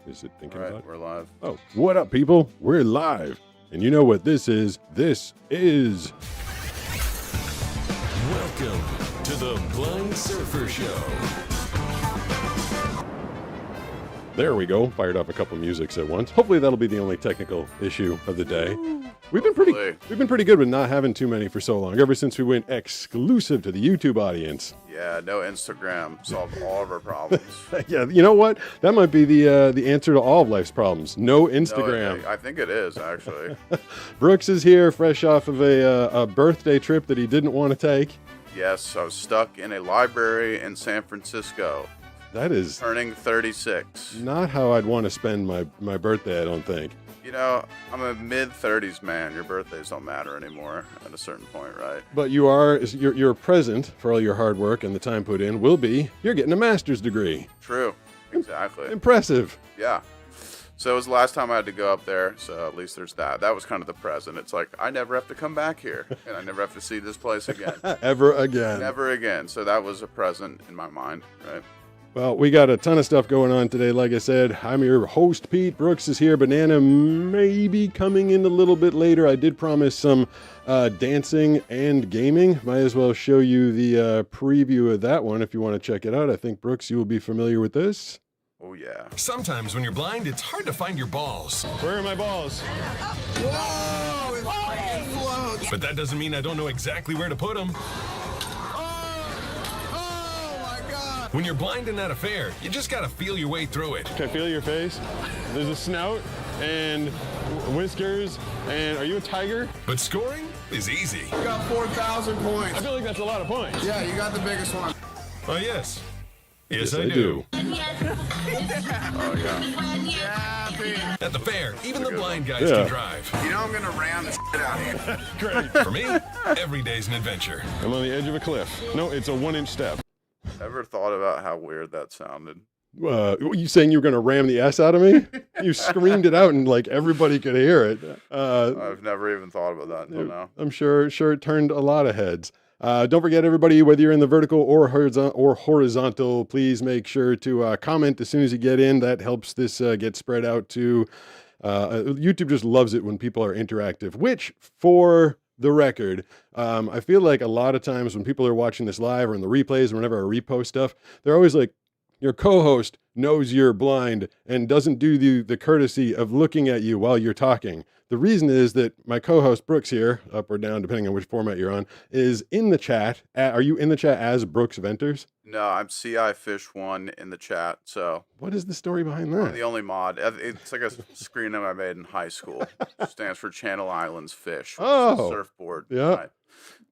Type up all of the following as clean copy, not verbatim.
Is it thinking All right, about it? we're live. Oh, what up, people? We're live. And you know what this is? This is... Welcome to the Blind Surfer Show. There we go. Fired up a couple musics at once. Hopefully that'll be the only technical issue of the day. We've been pretty good with not having too many for so long. Ever since we went exclusive to the YouTube audience. Yeah, no Instagram solved all of our problems. Yeah, you know what? That might be the answer to all of life's problems. No Instagram. No, I think it is, actually. Brooks is here, fresh off of a birthday trip that he didn't want to take. Yes, I was stuck in a library in San Francisco. That is turning 36. not how I'd want to spend my birthday, I don't think. You know, I'm a mid-30s man. Your birthdays don't matter anymore at a certain point, right? But your present for all your hard work and the time put in will be you're getting a master's degree. True. Exactly. Impressive. Yeah. So it was the last time I had to go up there, so at least there's that. That was kind of the present. It's like, I never have to come back here, and I never have to see this place again. Ever again. Never again. So that was a present in my mind, right? Well, we got a ton of stuff going on today. Like I said, I'm your host, Pete. Brooks is here. Banana may be coming in a little bit later. I did promise some dancing and gaming. Might as well show you the preview of that one if you want to check it out. I think, Brooks, you will be familiar with this. Oh, yeah. Sometimes when you're blind, it's hard to find your balls. Where are my balls? Whoa! It floats! But that doesn't mean I don't know exactly where to put them. When you're blind and at a fair, you just gotta feel your way through it. Can I feel your face? There's a snout and whiskers. And are you a tiger? But scoring is easy. You got 4,000 points. I feel like that's a lot of points. Yeah, you got the biggest one. Oh, yes. Yes, Yes, I do. Oh, yeah. Yeah, Pete. At the fair, even the blind guys Yeah. can drive. You know I'm gonna ram the shit out of you. Great. For me, every day's an adventure. I'm on the edge of a cliff. No, it's a 1-inch step. Ever thought about how weird that sounded? You saying you were going to ram the S out of me? You screamed it out and like everybody could hear it. I've never even thought about that until now. I'm sure it turned a lot of heads. Don't forget, everybody, whether you're in the vertical or horizontal, please make sure to comment as soon as you get in. That helps this get spread out to YouTube. Just loves it when people are interactive, which, for the record, I feel like a lot of times when people are watching this live or in the replays or whenever I repost stuff, they're always like, your co-host knows you're blind and doesn't do the courtesy of looking at you while you're talking. The reason is that my co-host Brooks here, up or down, depending on which format you're on, is in the chat. Are you in the chat as Brooks Venters? No, I'm CI Fish 1 in the chat, so What is the story behind I'm that? the only mod. It's like a screen name I made in high school. Stands for Channel Islands Fish, which is Oh, a surfboard. yeah. Right?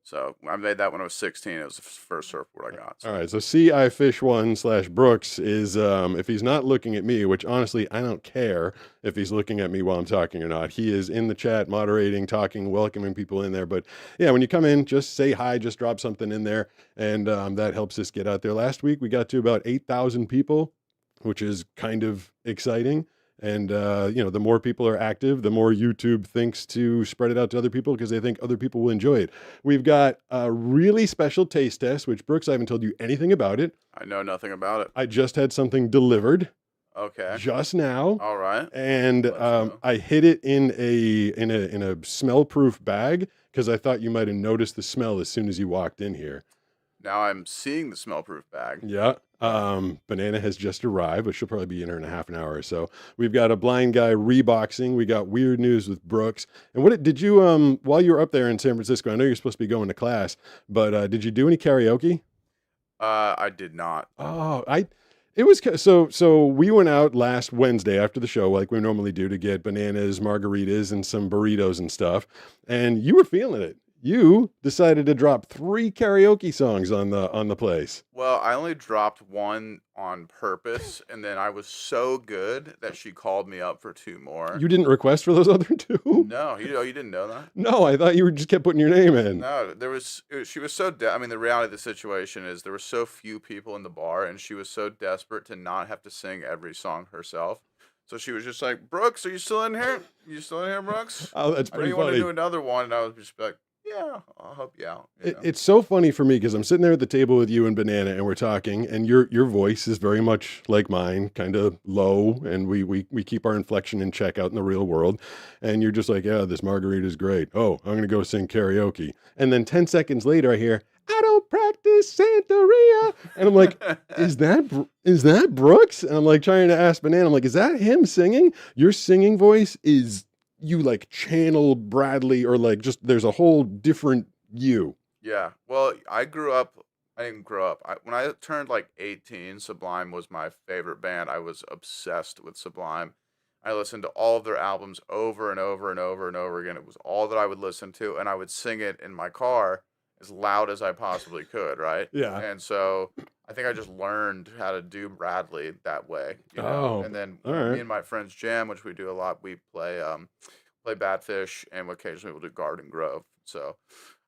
So I made that when I was 16. It was the first surfboard I got. So. All right, so CI Fish 1/Brooks is, if he's not looking at me, which honestly, I don't care if he's looking at me while I'm talking or not. He is in the chat, moderating, talking, welcoming people in there. But yeah, when you come in, just say hi, just drop something in there. And that helps us get out there. Last week, we got to about 8,000 people, which is kind of exciting. And, the more people are active, the more YouTube thinks to spread it out to other people because they think other people will enjoy it. We've got a really special taste test, which, Brooks, I haven't told you anything about it. I know nothing about it. I just had something delivered Okay. just now. All right. And Let's know. I hid it in a smell-proof bag because I thought you might have noticed the smell as soon as you walked in here. Now I'm seeing the smell-proof bag. Yeah. Banana has just arrived, but she'll probably be in here in a half an hour or so. We've got a Blind Guy Reboxing. We got weird news with Brooks. And what did you while you were up there in San Francisco? I know you're supposed to be going to class, but did you do any karaoke? I did not. Oh, it was so we went out last Wednesday after the show, like we normally do, to get bananas, margaritas, and some burritos and stuff. And you were feeling it. You decided to drop 3 karaoke songs on the place. Well, I only dropped one on purpose, and then I was so good that she called me up for 2 more. You didn't request for those other 2? No, you didn't know that? No, I thought you just kept putting your name in. No, she was so I mean, the reality of the situation is there were so few people in the bar, and she was so desperate to not have to sing every song herself. So she was just like, Brooks, are you still in here? You still in here, Brooks? Oh, that's I know pretty you want to funny. do another one, and I was just like, Yeah, I'll help you out. It's so funny for me because I'm sitting there at the table with you and Banana, and we're talking, and your voice is very much like mine, kind of low, and we keep our inflection in check out in the real world. And you're just like, yeah, this margarita is great. Oh, I'm gonna go sing karaoke. And then 10 seconds later, I hear, I don't practice Santeria, and I'm like, is that Brooks? And I'm like trying to ask Banana, I'm like, is that him singing? Your singing voice is. You like channel Bradley, or like just there's a whole different you. Yeah. Well, I didn't grow up. When I turned like 18, Sublime was my favorite band. I was obsessed with Sublime. I listened to all of their albums over and over and over and over again. It was all that I would listen to, and I would sing it in my car as loud as I possibly could, right? Yeah. And so I think I just learned how to do Bradley that way, Oh, And then all me right. and my friends jam, which we do a lot. We play Badfish, and occasionally we'll do Garden Grove. So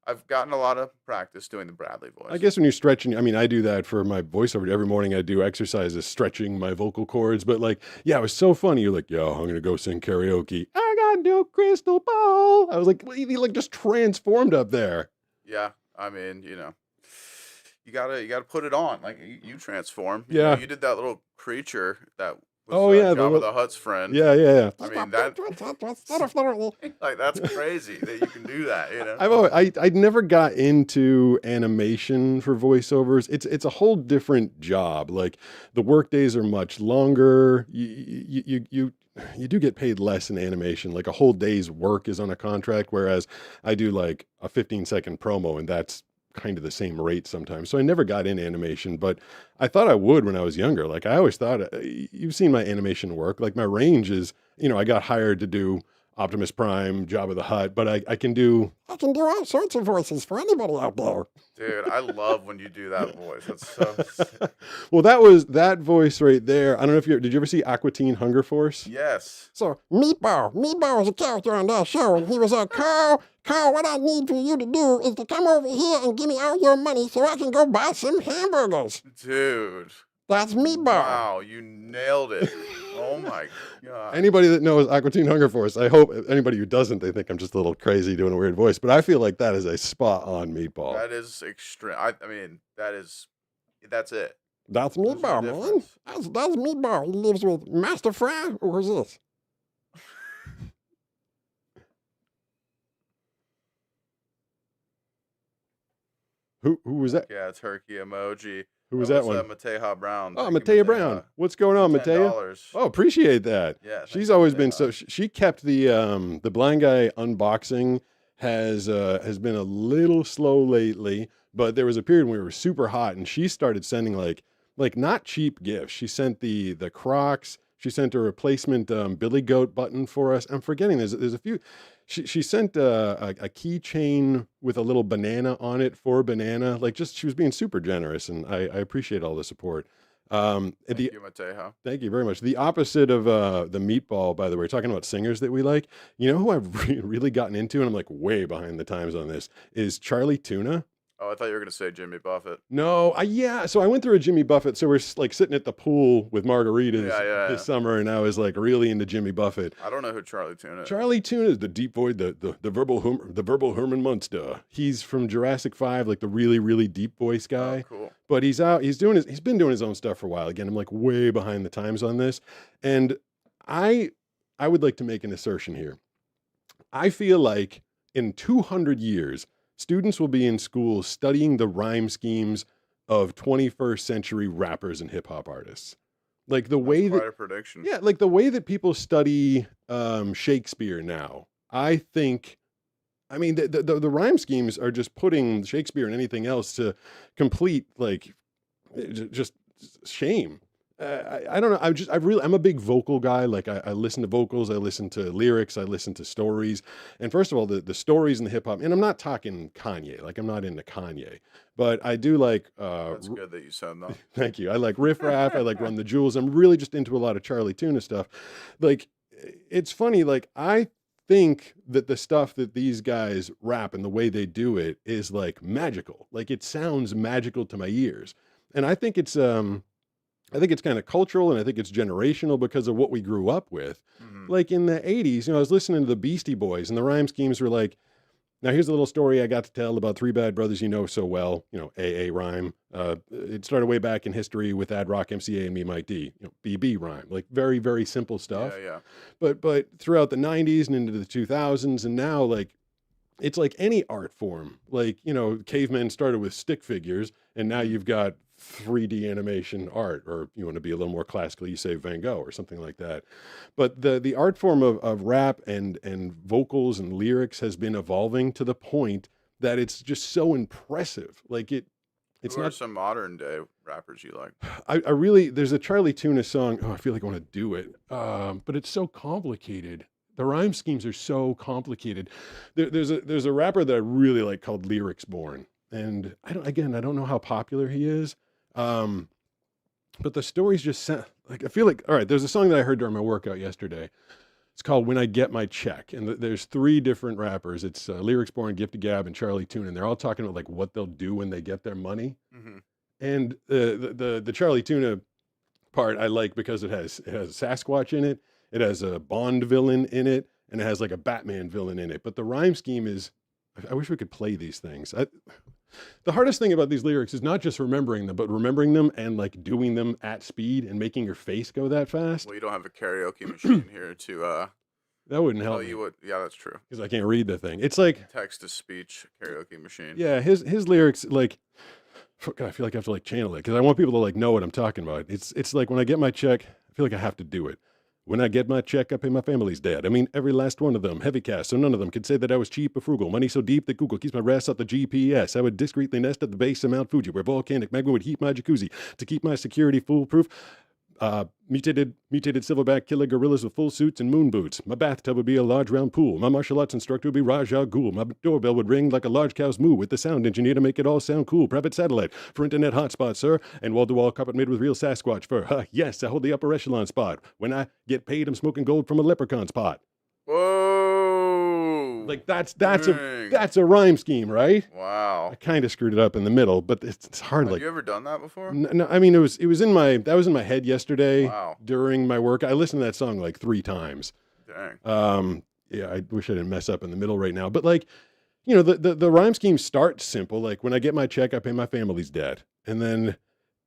I've gotten a lot of practice doing the Bradley voice. I guess when you're stretching, I mean, I do that for my voiceover. Every morning I do exercises stretching my vocal cords. But like, yeah, it was so funny. You're like, yo, I'm going to go sing karaoke. I got no crystal ball. I was like, you like just transformed up there. Yeah, I mean, you gotta put it on. Like you transform. Yeah. You did that little creature that was Oh, yeah, Jabba the Hutt's friend. Yeah. I mean that like that's crazy that you can do that. I'd never got into animation for voiceovers. It's a whole different job. Like the work days are much longer. You do get paid less in animation. Like a whole day's work is on a contract, whereas I do like a 15-second promo, and that's kind of the same rate sometimes. So I never got in animation, but I thought I would when I was younger. Like I always thought, you've seen my animation work. Like my range is, I got hired to do Optimus Prime, Jabba the Hutt, but I can do all sorts of voices for anybody out there. Dude, I love when you do that voice. That's so sick. Well, that voice right there. I don't know if did you ever see Aqua Teen Hunger Force? Yes. So, Meatball was a character on that show, and he was like, Carl, what I need for you to do is to come over here and give me all your money so I can go buy some hamburgers. Dude. That's Meatball. Wow, you nailed it. Oh my God. Anybody that knows Aqua Teen Hunger Force, I hope anybody who doesn't, they think I'm just a little crazy doing a weird voice, but I feel like that is a spot on Meatball. That is extreme. I mean, that's it. That's There's no Meatball, man. difference. That's Meatball. He lives with Master Fry. Who's this? Who was that? Yeah, turkey emoji. Who was that one? Mateja Brown. Oh, Thank you, Matea Brown. What's going on, Matea? $10. Oh, appreciate that. Yeah, She's thank you, always been Matea. so. She kept the Blind Guy unboxing has been a little slow lately, but there was a period when we were super hot, and she started sending like not cheap gifts. She sent the Crocs. She sent a replacement Billy Goat button for us. I'm forgetting. There's a few. She sent a keychain with a little banana on it for Banana. Like she was being super generous, and I appreciate all the support. Thank you, Mateja. Thank you very much. The opposite of the Meatball, by the way, talking about singers that we like. You know who I've really gotten into, and I'm like way behind the times on this, is Charlie Tuna. Oh, I thought you were gonna say Jimmy Buffett. No, yeah. So I went through a Jimmy Buffett. So we're like sitting at the pool with margaritas this summer, and I was like really into Jimmy Buffett. I don't know who Charlie Tuna is. Charlie Tuna is the deep void, the verbal Herman Munster. He's from Jurassic 5, like the really, really deep voice guy. Oh, cool. But he's been doing his own stuff for a while. Again, I'm like way behind the times on this. And I would like to make an assertion here. I feel like in 200 years, students will be in school studying the rhyme schemes of 21st century rappers and hip hop artists. Like the way Quite that a prediction. yeah, like the way that people study Shakespeare now, I think, I mean, the rhyme schemes are just putting Shakespeare and anything else to complete, like, just shame. I don't know. I'm a big vocal guy. Like I listen to vocals, I listen to lyrics, I listen to stories. And first of all, the stories in the hip hop, and I'm not talking Kanye, like I'm not into Kanye, but I do like, That's good that you said that. thank you. I like Riff Raff. I like Run the Jewels. I'm really just into a lot of Charlie Tuna stuff. Like, it's funny. Like, I think that the stuff that these guys rap and the way they do it is like magical. Like, it sounds magical to my ears. And I think it's kind of cultural, and I think it's generational because of what we grew up with. Mhm. Like in the 80s, I was listening to the Beastie Boys, and the rhyme schemes were like, Now, here's a little story I got to tell about three bad brothers you know so well. AA rhyme. It started way back in history with Ad Rock, MCA, and Me Mike D. BB rhyme. Like very, very simple stuff. Yeah, But throughout the 90s and into the 2000s, and now like it's like any art form. Like, cavemen started with stick figures, and now you've got 3D animation art, or you want to be a little more classical, you say Van Gogh or something like that. But the art form of rap and vocals and lyrics has been evolving to the point that it's just so impressive. Like it's Who are not some modern day rappers you like? I really, there's a Charlie Tuna song. Oh, I feel like I want to do it. But it's so complicated. The rhyme schemes are so complicated. There's a rapper that I really like called Lyrics Born. And I don't know how popular he is. But the stories just sound like, I feel like, all right, there's a song that I heard during my workout yesterday. It's called When I Get My Check. And there's three different rappers. It's Lyrics Born, Gifted Gab, and Charlie Tuna. And they're all talking about like what they'll do when they get their money. Mm-hmm. And the Charlie Tuna part I like because it has Sasquatch in it. It has a Bond villain in it, and it has like a Batman villain in it. But the rhyme scheme is, I wish we could play these things. The hardest thing about these lyrics is not just remembering them, but remembering them and like doing them at speed and making your face go that fast. Well, you don't have a karaoke machine here to That wouldn't help tell you what. Yeah, that's true. because I can't read the thing. It's like, Text to speech karaoke machine. yeah, his lyrics, like, God, I feel like I have to like channel it because I want people to like know what I'm talking about. It's like when I get my check, I feel like I have to do it. When I get my check, I pay my family's debt. I mean, every last one of them, heavy cash, so none of them could say that I was cheap or frugal. Money so deep that Google keeps my rest off the GPS. I would discreetly nest at the base of Mount Fuji, where volcanic magma would heat my jacuzzi. To keep my security foolproof, mutated silverback killer gorillas with full suits and moon boots. My bathtub would be a large round pool. My martial arts instructor would be Raj Al Ghul. My doorbell would ring like a large cow's moo with the sound engineer to make it all sound cool. Private satellite for internet hotspot, sir. And wall-to-wall carpet made with real Sasquatch fur. Yes, I hold the upper echelon spot. When I get paid, I'm smoking gold from a leprechaun's pot. Whoa! Like that's Dang. a rhyme scheme, right? Wow. I kind of screwed it up in the middle, but it's hard. Have Like, you ever done that before? no, I mean, that was in my head yesterday. Wow. During my work. I listened to that song like 3 times. Dang. Yeah, I wish I didn't mess up in the middle right now. But like, the rhyme scheme starts simple. Like when I get my check, I pay my family's debt. And then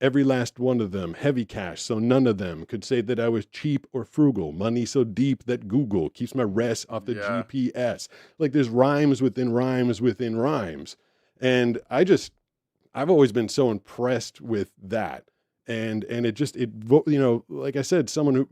every last one of them, heavy cash. So none of them could say that I was cheap or frugal. Money so deep that Google keeps my rest off the Yeah. GPS. Like there's rhymes within rhymes within rhymes. And I've always been so impressed with that. And like I said, someone who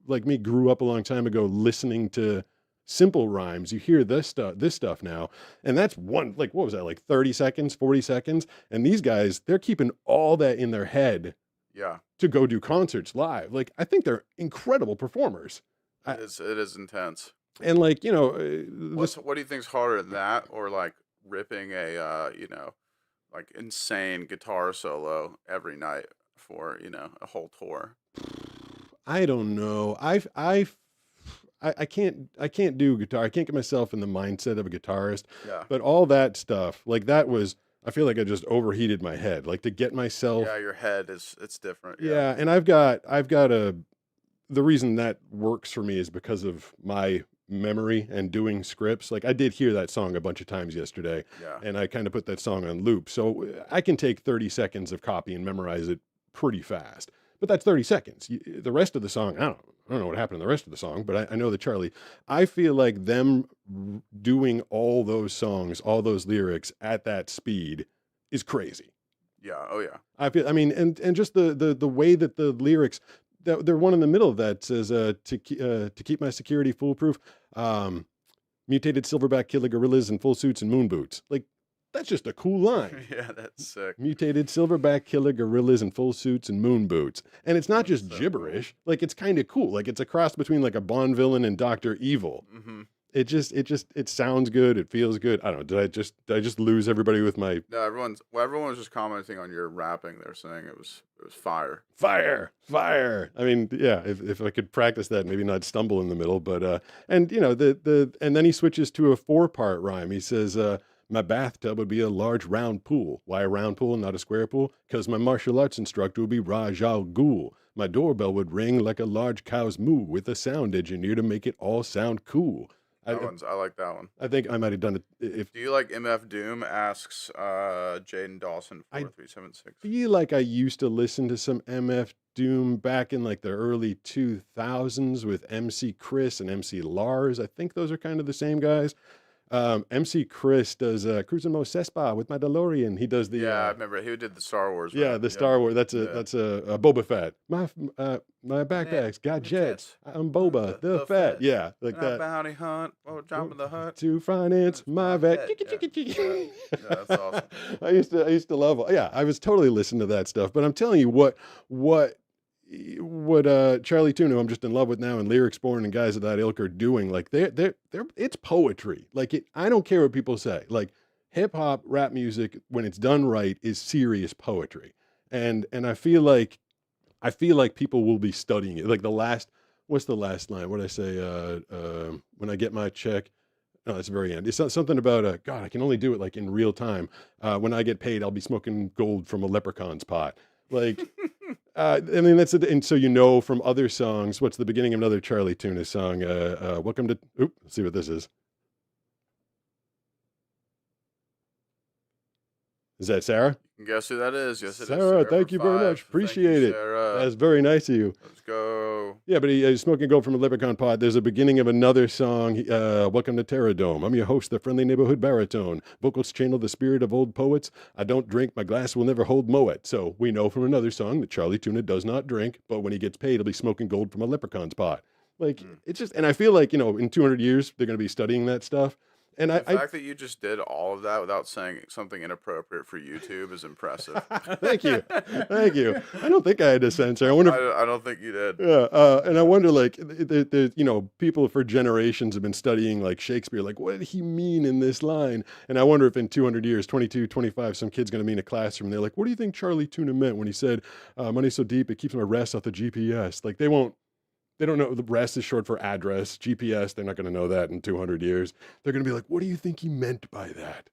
like me grew up a long time ago listening to simple rhymes. You hear this stuff now, and that's one, like, what was that, like 30 seconds, 40 seconds? And these guys, they're keeping all that in their head Yeah. to go do concerts live. Like, I think they're incredible performers. It is intense. And like, What do you think's harder than that, or like ripping a like insane guitar solo every night for a whole tour? I don't know. I can't do guitar. I can't get myself in the mindset of a guitarist. Yeah. But all that stuff, like that was, I feel like I just overheated my head. Like to get myself. Yeah, your head it's different. Yeah, and I've got the reason that works for me is because of my memory and doing scripts. Like I did hear that song a bunch of times yesterday, Yeah. and I kind of put that song on loop. So I can take 30 seconds of copy and memorize it pretty fast. But that's 30 seconds. The rest of the song, I don't know what happened in the rest of the song, but I know that Charlie, I feel like them doing all those songs, all those lyrics at that speed is crazy. Yeah. Oh yeah. I mean, and just the way that the lyrics, they're one in the middle of that says, to keep my security foolproof, mutated silverback killer gorillas in full suits and moon boots. Like, that's just a cool line. Yeah, that's sick. Mutated silverback killer gorillas in full suits and moon boots. And it's not just gibberish. Like, it's kind of cool. Like, it's a cross between like a Bond villain and Dr. Evil. Mm-hmm. It sounds good. It feels good. I don't know. Did I just lose everybody with my No, everyone was just commenting on your rapping. They're saying it was fire. fire? I mean, yeah, if I could practice that, maybe not stumble in the middle, but, and and then he switches to a 4-part rhyme. He says, my bathtub would be a large round pool. Why a round pool, not a square pool? Because my martial arts instructor would be Raj Al Ghul. My doorbell would ring like a large cow's moo with a sound engineer to make it all sound cool. I I like that one. I think I might have done it if Do you like MF Doom? Asks Jaden Dawson I 4376. feel like I used to listen to some MF Doom back in like the early 2000s with MC Chris and MC Lars. I think those are kind of the same guys. MC Chris does Cruising Mo Cespa with my DeLorean. He does the Yeah, I remember he did the Star Wars. yeah, rap. the Star Wars. That's a Yeah. that's a Boba Fett. My backpack's got jets. I'm Boba the Fett. Yeah, like And a that. bounty hunt. Oh, Jabba the Hutt. To finance my vet. Yeah, that's awesome. I used to love. Yeah, I was totally listening to that stuff. But I'm telling you what Charlie Tuna, who I'm just in love with now, and Lyrics Born and guys of that ilk are doing. Like they're it's poetry. Like I don't care what people say. Like hip hop, rap music, when it's done right, is serious poetry. And I feel like people will be studying it. Like what's the last line? What did I say? When I get my check. No, that's the very end. It's something about God. I can only do it like in real time. When I get paid, I'll be smoking gold from a leprechaun's pot. Like, I mean, that's it. And so from other songs. What's the beginning of another Charlie Tuna song? Welcome to. Let's see what this is. Is that Sarah? You can guess who that is. Yes, it is. Sarah, thank you very much. Appreciate it. Sarah. That's very nice of you. Let's go. Yeah, but he's smoking gold from a leprechaun pod. There's a beginning of another song. Welcome to Terra Dome. I'm your host, the friendly neighborhood baritone. Vocals channel the spirit of old poets. I don't drink. My glass will never hold Moet. So we know from another song that Charlie Tuna does not drink, but when he gets paid, he'll be smoking gold from a leprechaun's pot. Like, it's just, and I feel like, in 200 years, they're going to be studying that stuff. And The fact that you just did all of that without saying something inappropriate for YouTube is impressive. Thank you. Thank you. I don't think I had to censor. I wonder if, I don't think you did. yeah, and I wonder, like, people for generations have been studying, like, Shakespeare, like, what did he mean in this line? And I wonder if in 200 years, 22, 25, some kid's going to be in a classroom, and they're like, what do you think Charlie Tuna meant when he said, money's so deep, it keeps my rest off the GPS? Like, they don't know. The rest is short for address. GPS, they're not going to know that in 200 years. They're going to be like, what do you think he meant by that?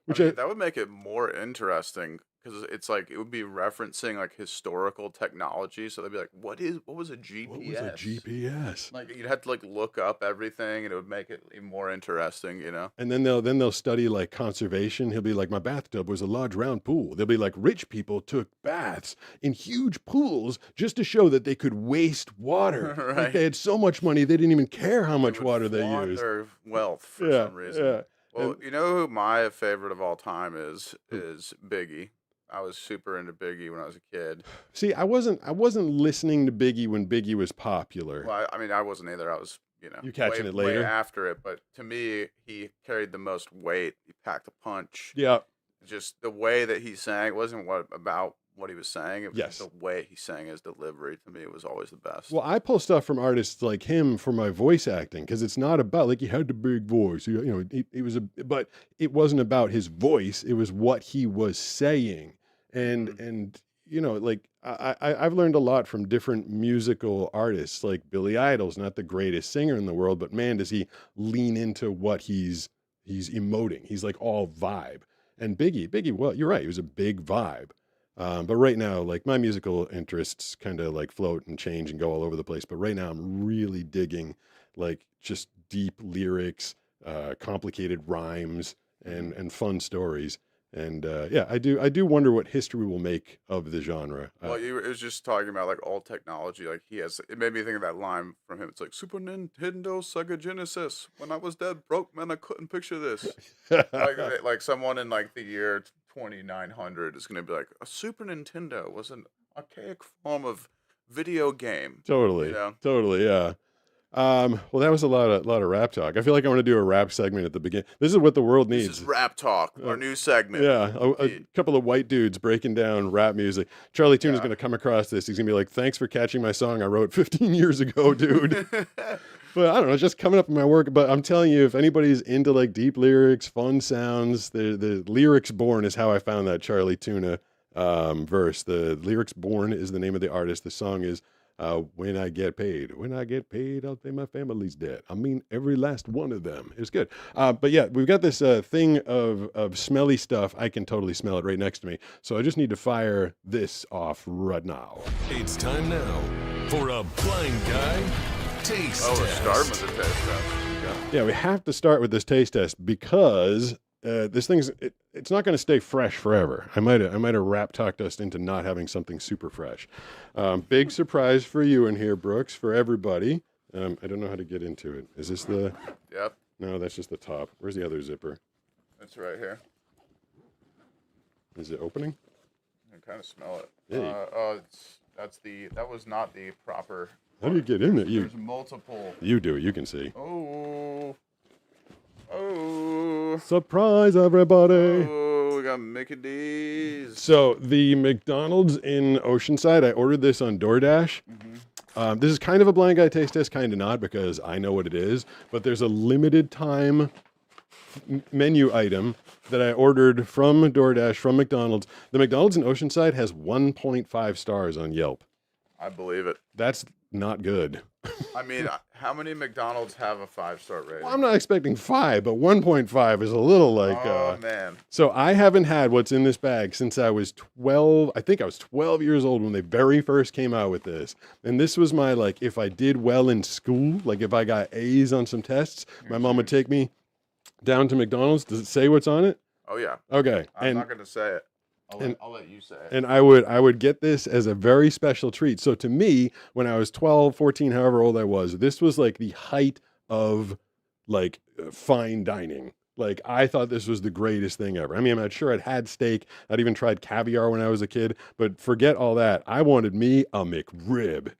Which That would make it more interesting because it's like it would be referencing like historical technology. So they'd be like, what was a GPS? what was a GPS? Like you'd have to like look up everything and it would make it even more interesting, And then they'll study like conservation. He'll be like, my bathtub was a large round pool. They'll be like, rich people took baths in huge pools just to show that they could waste water. Like Right. they had so much money, they didn't even care how much would water they flaunt used. their wealth for Yeah, some reason. yeah. Well, And- you know who my favorite of all time is Biggie. I was super into Biggie when I was a kid. See, I wasn't listening to Biggie when Biggie was popular. Well, I mean, I wasn't either. I was, You catching way, it later? way after it. But to me, he carried the most weight. He packed a punch. Yeah. Just the way that he sang, it wasn't about what he was saying. It was Yes. just the way he sang, his delivery. To me, it was always the best. Well, I pull stuff from artists like him for my voice acting because it's not about like he had the big voice. He was but it wasn't about his voice. It was what he was saying, and like I've learned a lot from different musical artists. Like Billy Idol's not the greatest singer in the world, but man, does he lean into what he's emoting. He's like all vibe. And Biggie, well, you're right. He was a big vibe. But right now, like my musical interests kind of like float and change and go all over the place. But right now I'm really digging like just deep lyrics, complicated rhymes and fun stories. And I do wonder what history will make of the genre. Well, it was just talking about like old technology. Like it made me think of that line from him. It's like Super Nintendo, Sega Genesis. When I was dead broke, man, I couldn't picture this. like someone in like the year 2900 is going to be like, a Super Nintendo was an archaic form of video game. Totally, You know? totally, yeah. Well, that was a lot of rap talk. I feel like I want to do a rap segment at the beginning. This is what the world This needs. is Rap Talk, our new segment. Yeah, a couple of white dudes breaking down rap music. Charlie Tuna's Yeah. going to come across this. He's going to be like, thanks for catching my song I wrote 15 years ago, dude. But I don't know, it's just coming up in my work. But I'm telling you, if anybody's into like deep lyrics, fun sounds, the Lyrics Born is how I found that Charlie Tuna verse. The Lyrics Born is the name of the artist. The song is when I get paid, I'll say my family's dead. I mean, every last one of them. It was good. But yeah, we've got this thing of smelly stuff. I can totally smell it right next to me. So I just need to fire this off right now. It's time now for a blind guy taste Oh, we're test. starting with the taste test. go. Yeah, we have to start with this taste test because this thing's it's not going to stay fresh forever. I might have rap talked us into not having something super fresh. Big surprise for you in here, Brooks, for everybody. I don't know how to get into it. Is this the? Yep, No, that's just the top. Where's the other zipper? it's right here. Is it opening? I can kind of smell it. Hey. That was not the proper. How do you get in there? There's multiple. You do. You can see. Oh. Surprise, everybody! Oh, we got Mickey D's. So the McDonald's in Oceanside, I ordered this on DoorDash. This is kind of a blind guy taste test, kind of not, because I know what it is. But there's a limited time menu item that I ordered from DoorDash from McDonald's. The McDonald's in Oceanside has 1.5 stars on Yelp. I believe it. That's not good. I mean, how many McDonald's have a 5-star rating? Well, I'm not expecting 5, but 1.5 is a little like. Oh man. So I haven't had what's in this bag since I was 12. I think I was 12 years old when they very first came out with this. And this was my, like, if I did well in school, like if I got A's on some tests, my mom would take me down to McDonald's. Does it say what's on it? Oh yeah. Okay. I'm not gonna say it. I'll let you say it. And I would get this as a very special treat. So to me, when I was 12, 14, however old I was, this was like the height of like fine dining. Like I thought this was the greatest thing ever. I mean, I'm sure I'd had steak. I'd even tried caviar when I was a kid, but forget all that. I wanted me a McRib.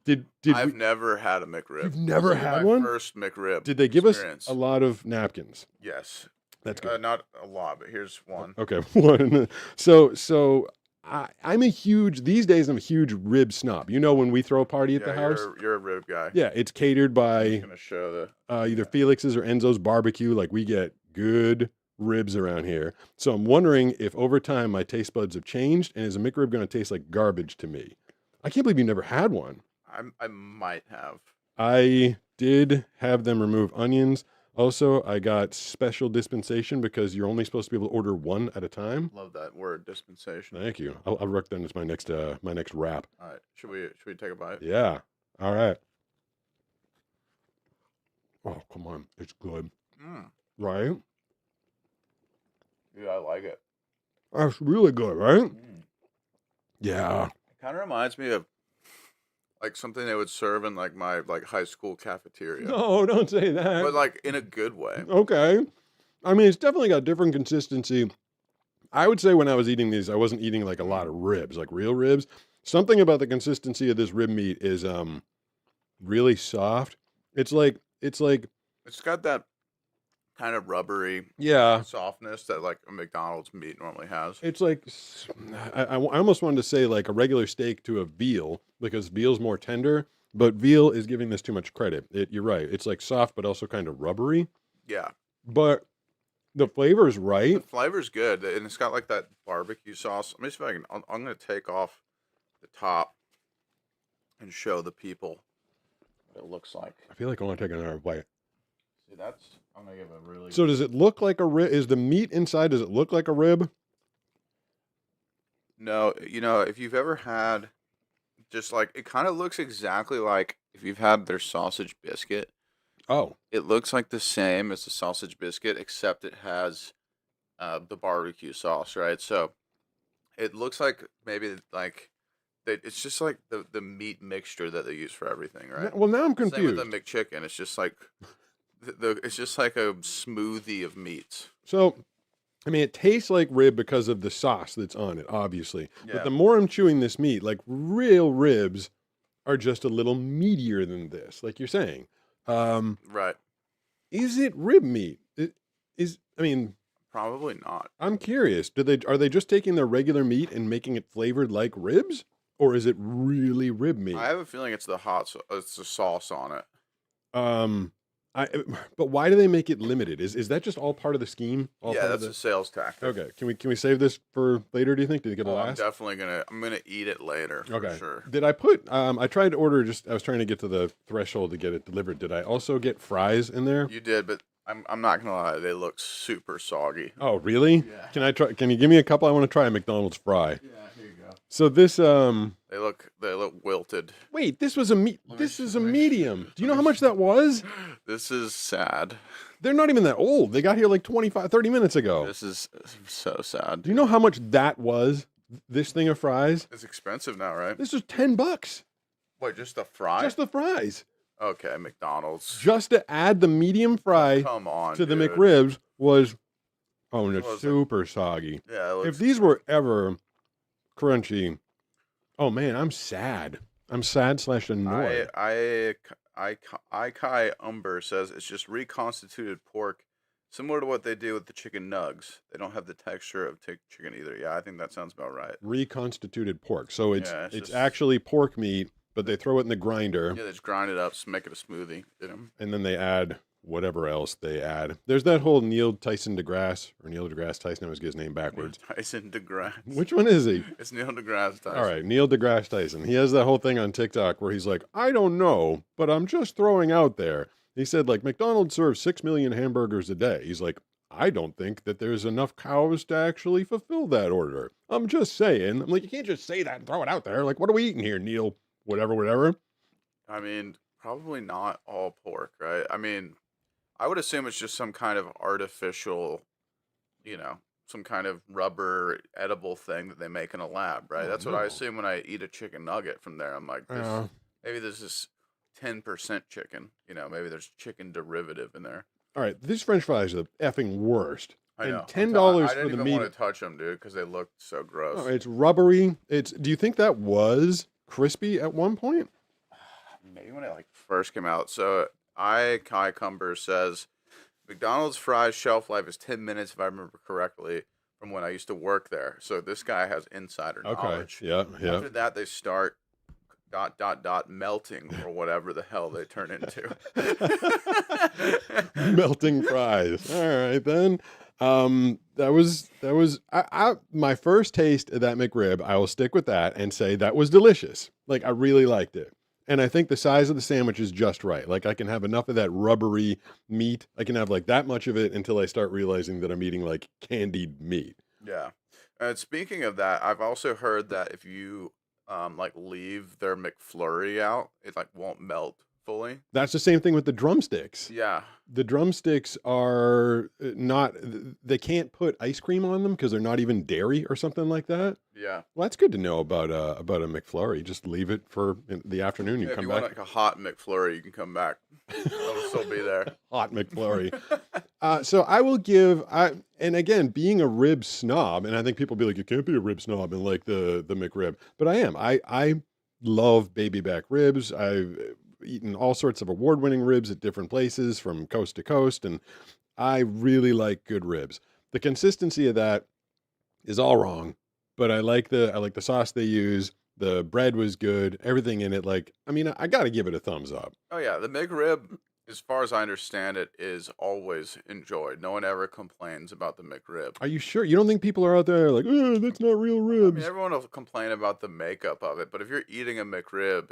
I've never had a McRib. You've never This is had my one? First McRib. Did they give experience. us a lot of napkins? Yes. That's good. Not a lot, but here's one. Okay. One. So I'm a huge, these days I'm a huge rib snob. You know, when we throw a party at the house, You're a rib guy. yeah, it's catered I'm by gonna show either Felix's or Enzo's barbecue. Like we get good ribs around here. So I'm wondering if over time my taste buds have changed, and is a McRib going to taste like garbage to me? I can't believe you never had one. I might have. I did have them remove onions. Also, I got special dispensation because you're only supposed to be able to order one at a time. Love that word, dispensation. Thank you. I'll work that as my next wrap. All right. Should we take a bite? Yeah. All right. Oh, come on. It's good. Right? Yeah, I like it. That's really good, right? Yeah. It kind of reminds me of like something they would serve in like my high school cafeteria. No, don't say that. But like in a good way. Okay. I mean, it's definitely got different consistency. I would say when I was eating these, I wasn't eating like a lot of ribs, like real ribs. Something about the consistency of this rib meat is really soft. It's got that kind of rubbery softness that like a McDonald's meat normally has. It's like, I almost wanted to say like a regular steak to a veal because veal's more tender, but veal is giving this too much credit. You're right. It's like soft, but also kind of rubbery. Yeah. But the flavor is right. The flavor's good, and it's got like that barbecue sauce. Let me see if I can. I'm going to take off the top and show the people what it looks like. I feel like I want to take another bite. See, I'm going to give a really. So does it look like a rib? Is the meat inside, does it look like a rib? No, if you've ever had just like, it kind of looks exactly like if you've had their sausage biscuit. Oh. It looks like the same as the sausage biscuit, except it has the barbecue sauce, right? So it looks like maybe like it's just like the meat mixture that they use for everything, right? Well, now I'm confused. Same with the McChicken. It's just like it's just like a smoothie of meats. So, I mean, it tastes like rib because of the sauce that's on it, obviously. Yeah. But the more I'm chewing this meat, like real ribs are just a little meatier than this, like you're saying. Right. Is it rib meat? I mean, probably not. I'm curious. Are they just taking their regular meat and making it flavored like ribs, or is it really rib meat? I have a feeling it's the sauce on it. But why do they make it limited? Is that just all part of the scheme? Yeah, that's a sales tactic. Okay. Can we save this for later? Do you think? Did it get the last? I'm definitely gonna eat it later. Okay. For sure. Did I put? I tried to order. I was trying to get to the threshold to get it delivered. Did I also get fries in there? You did, but I'm not gonna lie. They look super soggy. Oh, really? Yeah. Can I try? Can you give me a couple? I want to try a McDonald's fry. Yeah, here you go. So this They look wilted. wait, this was a Let this me- is a let me- medium. Do you know let how me- much that was? This is sad. They're not even that old. They got here like 25, 30 minutes ago. This is so sad. Do you know how much that was? This thing of fries? It's expensive now, right? This was $10. Wait, just the fry? Just the fries. Okay, McDonald's. Just to add the medium fry Come on, to the dude. McRibs was and it's Was it? super soggy. Yeah, it If looks these were ever crunchy, oh man, I'm sad. I'm sad / annoyed. Kai Umber says it's just reconstituted pork, similar to what they do with the chicken nugs. They don't have the texture of chicken either. Yeah, I think that sounds about right. Reconstituted pork. So it's Yeah, it's it's just- actually pork meat, but they throw it in the grinder Yeah, they just grind it up, make it a smoothie. You know? and then they add whatever else they add. There's that whole Neil deGrasse Tyson. I always get his name backwards. Tyson DeGrasse. Which one is he? It's Neil deGrasse Tyson. All right, Neil deGrasse Tyson. He has that whole thing on TikTok where he's like, I don't know, but I'm just throwing out there. He said, like, McDonald's serves 6 million hamburgers a day. He's like, I don't think that there's enough cows to actually fulfill that order. I'm just saying. I'm like, you can't just say that and throw it out there. Like, what are we eating here, Neil? Whatever. I mean, probably not all pork, right? I mean, I would assume it's just some kind of artificial, some kind of rubber edible thing that they make in a lab, right? Oh, That's what I no. assume when I eat a chicken nugget from there. I'm like, maybe this is 10% chicken. Maybe there's chicken derivative in there. All right, these French fries are the effing worst. I And know. $10 I for didn't the even meat. want to touch them, dude, because they looked so gross. Oh, it's rubbery. Do you think that was crispy at one point? Maybe when it first came out. So Kai Cumber says McDonald's fries shelf life is 10 minutes if I remember correctly from when I used to work there. So this guy has insider knowledge. Yeah. After that they start ... melting or whatever the hell they turn into. Melting fries. All right then. That was my first taste of that McRib. I will stick with that and say that was delicious. Like, I really liked it. And I think the size of the sandwich is just right. Like, I can have enough of that rubbery meat. I can have like that much of it until I start realizing that I'm eating like candied meat. Yeah. And speaking of that, I've also heard that if you leave their McFlurry out, it won't melt fully. That's the same thing with the drumsticks. Yeah. The drumsticks are not, they can't put ice cream on them because they're not even dairy or something like that. Yeah. Well, that's good to know about a McFlurry. Just leave it for the afternoon. You Yeah, if come you back. want a hot McFlurry, you can come back. It'll still be there. Hot McFlurry. So I will give, and again, being a rib snob, and I think people be like, you can't be a rib snob and like the McRib, but I am. I love baby back ribs. I've eaten all sorts of award-winning ribs at different places from coast to coast, and I really like good ribs. The consistency of that is all wrong, but I like the sauce they use. The bread was good. Everything in it, I got to give it a thumbs up. Oh yeah, the McRib, as far as I understand it, is always enjoyed. No one ever complains about the McRib. Are you sure? You don't think people are out there like, oh, that's not real I ribs? mean, everyone will complain about the makeup of it, but if you're eating a McRib,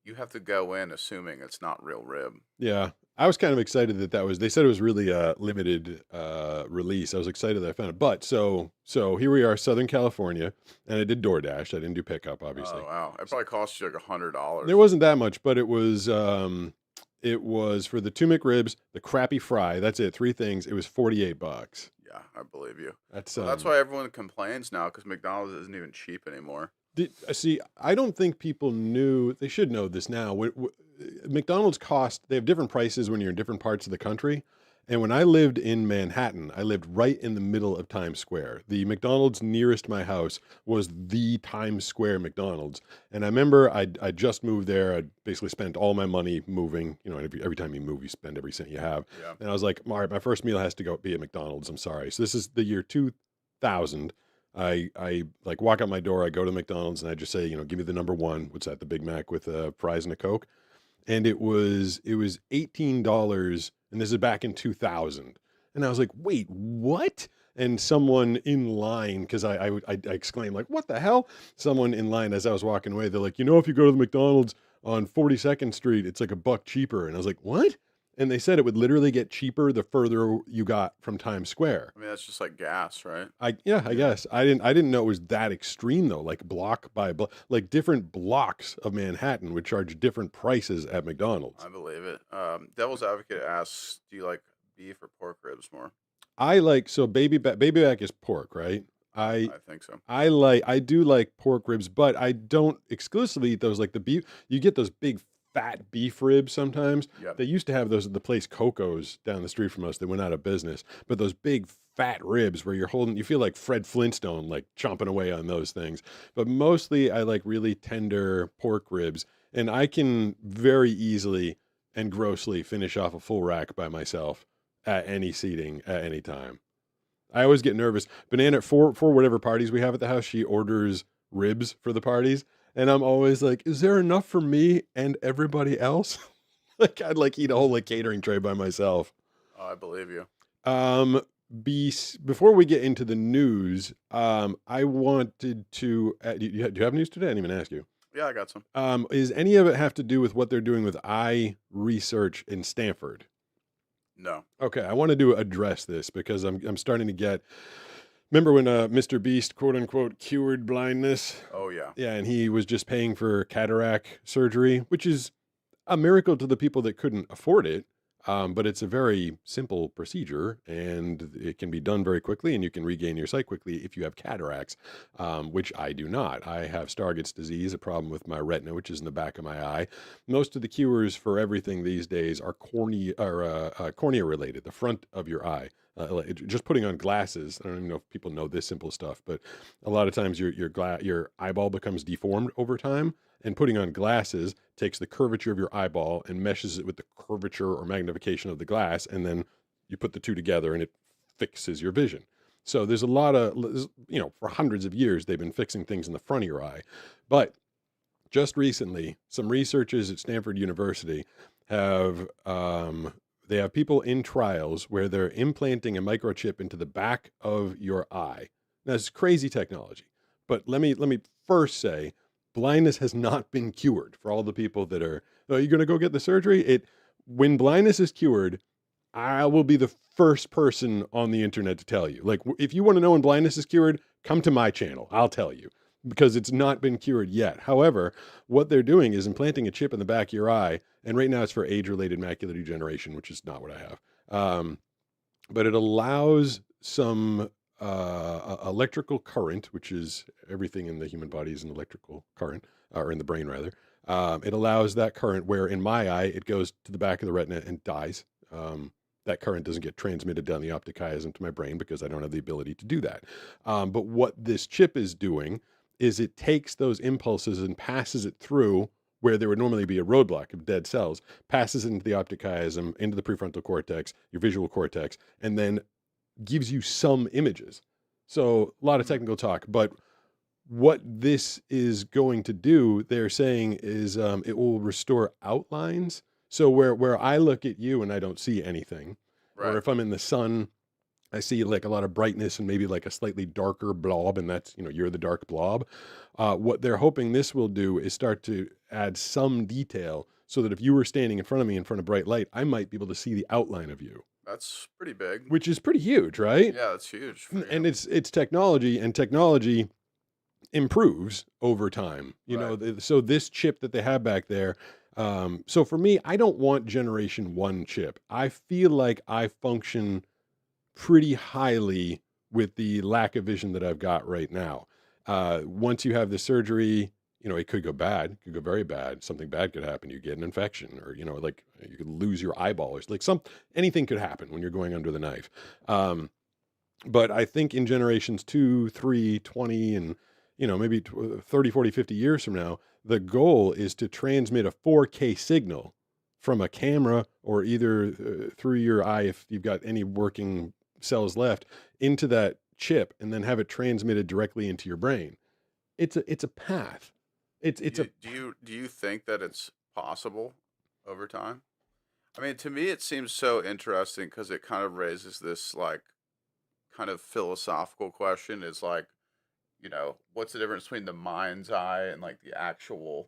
you have to go in assuming it's not real rib. Yeah. I was kind of excited they said it was really a limited release. I was excited that I found it. But so here we are, Southern California, and I did DoorDash. I didn't do pickup, obviously. Oh wow, it probably cost you like $100. There wasn't that much, but it was for the 2 McRibs, the crappy fry. That's it. 3 things. It was $48. Yeah, I believe you. That's That's why everyone complains now because McDonald's isn't even cheap anymore. See, I don't think people knew. They should know this now. McDonald's they have different prices when you're in different parts of the country. And when I lived in Manhattan, I lived right in the middle of Times Square. The McDonald's nearest my house was the Times Square McDonald's. And I remember I just moved there. I basically spent all my money moving. Every time you move, you spend every cent you have. Yeah. And I was like, all right, my first meal has to be at McDonald's. I'm sorry. So this is the year 2000. I walk out my door, I go to McDonald's, and I just say, give me the number 1. What's that? The Big Mac with fries and a Coke. And it was $18, and this is back in 2000. And I was like, wait, what? And someone in line, because I exclaimed, like, what the hell? Someone in line, as I was walking away, they're like, if you go to the McDonald's on 42nd Street, it's like $1 cheaper. And I was like, what? and they said it would literally get cheaper the further you got from Times Square. I mean, that's just like gas, right? I guess I didn't know it was that extreme though. Like block by block, like different blocks of Manhattan would charge different prices at McDonald's. I believe it. Devil's Advocate asks, do you like beef or pork ribs more? I like so baby back is pork, right? I I think so. I do like pork ribs, but I don't exclusively eat those. Like the beef, you get those big fat beef ribs sometimes. Yep. They used to have those at the place Coco's down the street from us. They went out of business. But those big fat ribs where you feel like Fred Flintstone, like chomping away on those things. But mostly I like really tender pork ribs, and I can very easily and grossly finish off a full rack by myself at any seating at any time. I always get nervous. Banana for whatever parties we have at the house, she orders ribs for the parties, and I'm always like, "Is there enough for me and everybody else?" Like I'd like eat a whole like catering tray by myself. Oh, I believe you. Um, before we get into the news, I wanted to. Do you have news today? I didn't even ask you. Yeah, I got some. Is any of it have to do with what they're doing with eye research in Stanford? No. Okay, I wanted to address this because I'm starting to get. Remember when Mr. Beast quote unquote cured blindness? Oh, yeah. Yeah, and he was just paying for cataract surgery, which is a miracle to the people that couldn't afford it. But it's a very simple procedure, and it can be done very quickly, and you can regain your sight quickly if you have cataracts, which I do not. I have Stargardt's disease, a problem with my retina, which is in the back of my eye. Most of the cures for everything these days are cornea related, the front of your eye. Just putting on glasses. I don't even know if people know this simple stuff, but a lot of times your eyeball becomes deformed over time, and putting on glasses takes the curvature of your eyeball and meshes it with the curvature or magnification of the glass, and then you put the two together and it fixes your vision. So there's a lot of, for hundreds of years they've been fixing things in the front of your eye. But just recently, some researchers at Stanford University have they have people in trials where they're implanting a microchip into the back of your eye. Now, it's crazy technology, but let me first say, blindness has not been cured for all the people that are, oh, you're going to go get the surgery? When blindness is cured, I will be the first person on the internet to tell you. Like, if you want to know when blindness is cured, come to my channel. I'll tell you because it's not been cured yet. However, what they're doing is implanting a chip in the back of your eye. And right now it's for age-related macular degeneration, which is not what I have. But it allows some electrical current, which is everything in the human body is an electrical current, or in the brain rather. It allows that current where in my eye, it goes to the back of the retina and dies. That current doesn't get transmitted down the optic chiasm to my brain because I don't have the ability to do that. But what this chip is doing is it takes those impulses and passes it through where there would normally be a roadblock of dead cells, passes it into the optic chiasm, into the prefrontal cortex, your visual cortex, and then gives you some images. So a lot of technical talk, but what this is going to do, they're saying, is it will restore outlines. So where I look at you and I don't see anything, Right. or if I'm in the sun, I see like a lot of brightness and maybe like a slightly darker blob, and that's, you're the dark blob. What they're hoping this will do is start to add some detail so that if you were standing in front of me in front of bright light, I might be able to see the outline of you, That's pretty big. which is pretty huge, right? Yeah, that's huge. For And you. it's technology, and technology improves over time. So this chip that they have back there. So for me, I don't want generation 1 chip. I feel like I function pretty highly with the lack of vision that I've got right now. Once you have the surgery, it could go bad, it could go very bad. Something bad could happen. You get an infection, or, like you could lose your eyeball, or like anything could happen when you're going under the knife. But I think in generations 2, 3, 20, and, maybe 30, 40, 50 years from now, the goal is to transmit a 4K signal from a camera or either through your eye, if you've got any working cells left, into that chip, and then have it transmitted directly into your brain. It's a path. Do you think that it's possible over time? I mean, to me, it seems so interesting because it kind of raises this like kind of philosophical question: is like, what's the difference between the mind's eye and like the actual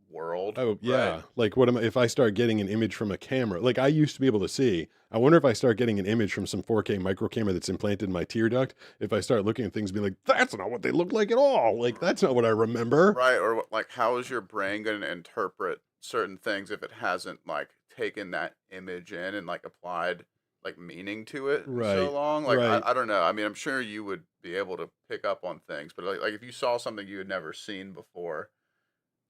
world. Oh, Right? yeah. Like, what am I, if I start getting an image from a camera? Like, I used to be able to see. I wonder if I start getting an image from some 4K micro camera that's implanted in my tear duct, if I start looking at things and be like, that's not what they look like at all. Like, that's not what I remember. Right, or like how is your brain going to interpret certain things if it hasn't like taken that image in and like applied like meaning to it in so Right. long? Like Right. I don't know. I mean, I'm sure you would be able to pick up on things, but like if you saw something you had never seen before,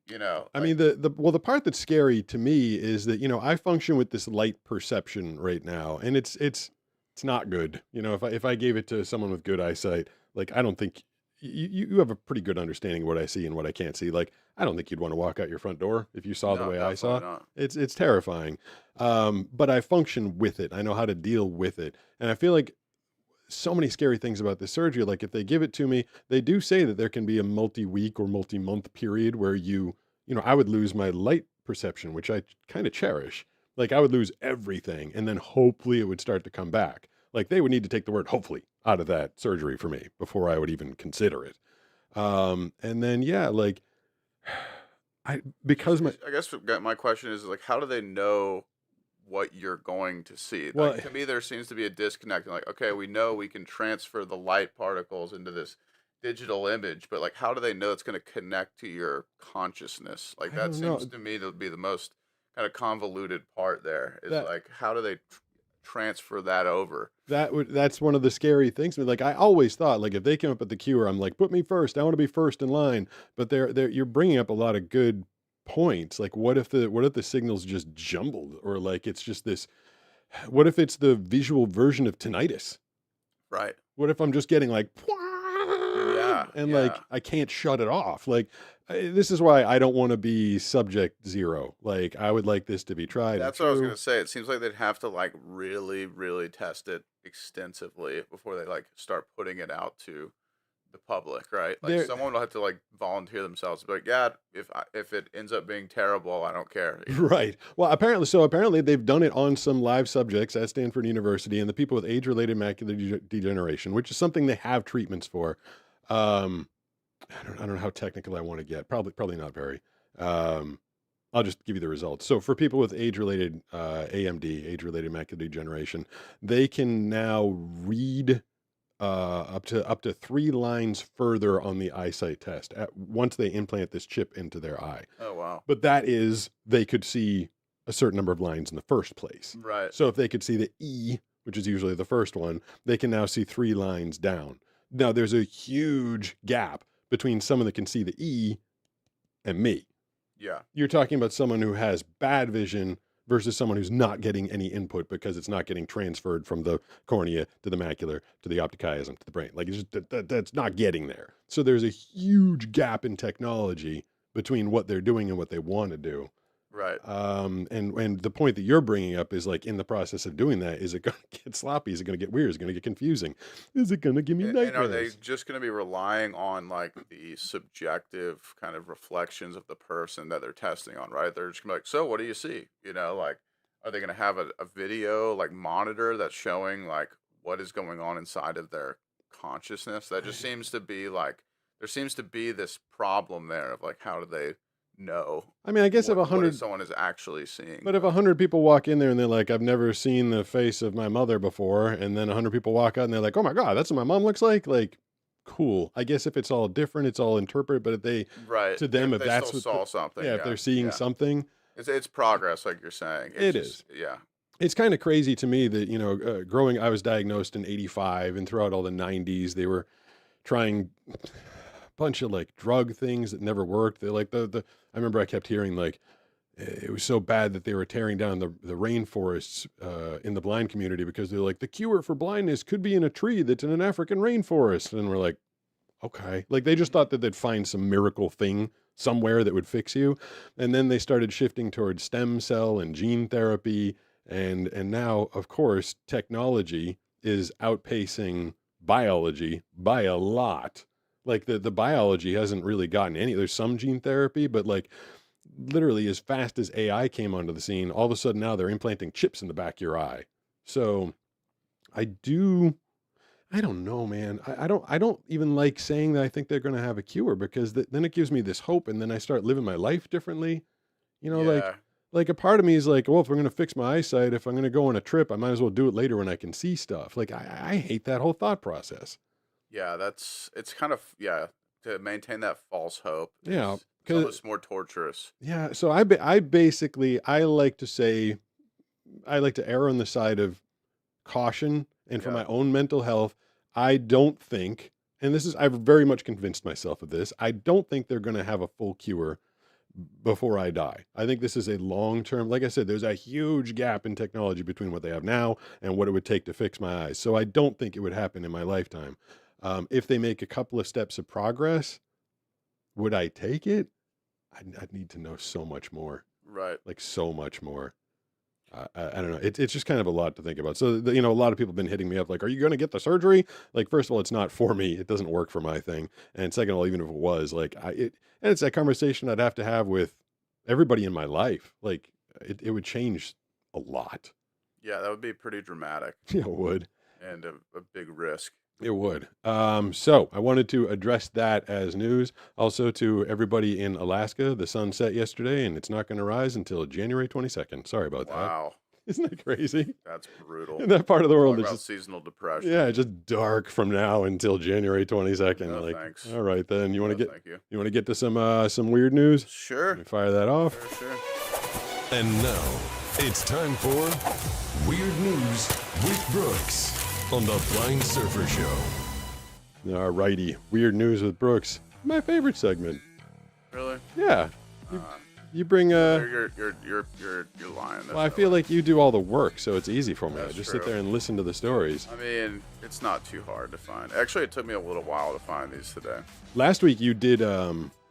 I like mean, the part that's scary to me is that, I function with this light perception right now, and it's not good. If I gave it to someone with good eyesight, like, I don't think you have a pretty good understanding of what I see and what I can't see. Like, I don't think you'd want to walk out your front door if you saw the no, way I saw. definitely not. It's terrifying. But I function with it. I know how to deal with it. And I feel like so many scary things about this surgery. Like, if they give it to me, they do say that there can be a multi-week or multi-month period where I would lose my light perception, which I kind of cherish. Like, I would lose everything, and then hopefully it would start to come back. Like, they would need to take the word hopefully out of that surgery for me before I would even consider it. And then, yeah, like, because my, I guess my question is like, how do they know what you're going to see? well, Like to me, there seems to be a disconnect. Like, okay, we know we can transfer the light particles into this digital image, but like, how do they know it's going to connect to your consciousness? Like I that don't know. seems to me to be the most kind of convoluted part. There is That like, how do they transfer that over? that's one of the scary things. Like, I always thought, like, if they came up with the cure, I'm like, put me first. I want to be first in line. But you're bringing up a lot of good points. Like, what if the signals just jumbled, or like it's just this? What if it's the visual version of tinnitus? Right. What if I'm just getting like, Yeah. and like Yeah. I can't shut it off? Like, this is why I don't want to be subject zero. Like, I would like this to be tried and That's what I was true. gonna say. It seems like they'd have to like really, really test it extensively before they like start putting it out to the public, right? Like There, someone will have to like volunteer themselves to be like, yeah, if it ends up being terrible, I don't care. right. Well, apparently they've done it on some live subjects at Stanford University, and the people with age-related macular degeneration, which is something they have treatments for. Um, I don't know how technical I want to get. Probably not very. Um, I'll just give you the results. So for people with age-related AMD, age-related macular degeneration, they can now read up to 3 lines further on the eyesight test once they implant this chip into their eye. Oh wow. But that is, they could see a certain number of lines in the first place. Right. So if they could see the E, which is usually the first one, they can now see 3 lines down. Now there's a huge gap between someone that can see the E and me. Yeah. You're talking about someone who has bad vision versus someone who's not getting any input because it's not getting transferred from the cornea to the macular to the optic chiasm to the brain. Like, it's just that's not getting there. So there's a huge gap in technology between what they're doing and what they want to do. Right. And the point that you're bringing up is, like, in the process of doing that, is it going to get sloppy? Is it going to get weird? Is it going to get confusing? Is it going to give me And are they nightmares? just going to be relying on like the subjective kind of reflections of the person that they're testing on, right? They're just gonna be like, so what do you see? Like, are they going to have a video like monitor that's showing like what is going on inside of their consciousness? That just seems to be like, there seems to be this problem there of like, how do they know I mean, I guess if what 100 someone is actually seeing? But if 100 people walk in there and they're like, I've never seen the face of my mother before, and then 100 people walk out and they're like, oh my God, that's what my mom looks like, cool. I guess if it's all different, it's all interpreted, but Right. to them, if They that's still what, saw something. yeah, if Yeah. they're seeing Yeah. something, It's progress, like you're saying. it It's is. just, yeah. It's kind of crazy to me that, I was diagnosed in 85, and throughout all the 90s, they were trying a bunch of like drug things that never worked. They like I remember I kept hearing like, it was so bad that they were tearing down the rainforests in the blind community because they're like, the cure for blindness could be in a tree that's in an African rainforest. And we're like, okay. Like, they just thought that they'd find some miracle thing somewhere that would fix you. And then they started shifting towards stem cell and gene therapy. And now, of course, technology is outpacing biology by a lot. Like, the biology hasn't really gotten there's some gene therapy, but like, literally as fast as AI came onto the scene, all of a sudden now they're implanting chips in the back of your eye. So I do I don't know, man. I don't even like saying that I think they're going to have a cure because then it gives me this hope, and then I start living my life differently. You know, Yeah, like a part of me is like, well, if I'm going to fix my eyesight, if I'm going to go on a trip, I might as well do it later when I can see stuff. Like I hate that whole thought process. yeah, it's kind of yeah, to maintain that false hope Yeah, is it's because almost more torturous. yeah. So I basically I like to say I like to err on the side of caution, and for Yeah. my own mental health, I don't think, and this is I've very much convinced myself of this. I don't think they're going to have a full cure before I die. I think this is a long term. Like I said, there's a huge gap in technology between what they have now and what it would take to fix my eyes. So I don't think it would happen in my lifetime. If they make a couple of steps of progress, would I take it? I'd need to know so much more, Right. like so much more. I don't know. It's just kind of a lot to think about. So, a lot of people have been hitting me up like, are you going to get the surgery? Like, first of all, it's not for me. It doesn't work for my thing. And second of all, even if it was, like, and it's that conversation I'd have to have with everybody in my life. Like, it would change a lot. Yeah, that would be pretty dramatic It would. and a big risk. It would. So I wanted to address that as news. Also, to everybody in Alaska, the sun set yesterday and it's not going to rise until January 22nd. Sorry about that. Wow, Isn't that crazy? that's brutal. In that part of the world, Talk it's about just seasonal depression. yeah, just dark from now until January 22nd. No like, thanks. all right, then you want No, to get thank you. you want to get to some weird news? Let Sure. me fire that off. Sure. And now, it's time for Weird News with Brooks on the Blind Surfer Show. All righty, weird news with Brooks. My favorite segment. Really? Yeah, you bring You're lying. Well, I feel like you do all the work, so it's easy for me. I That's just sit true. there and listen to the stories. I mean, it's not too hard to find. Actually, it took me a little while to find these today. Last week you did.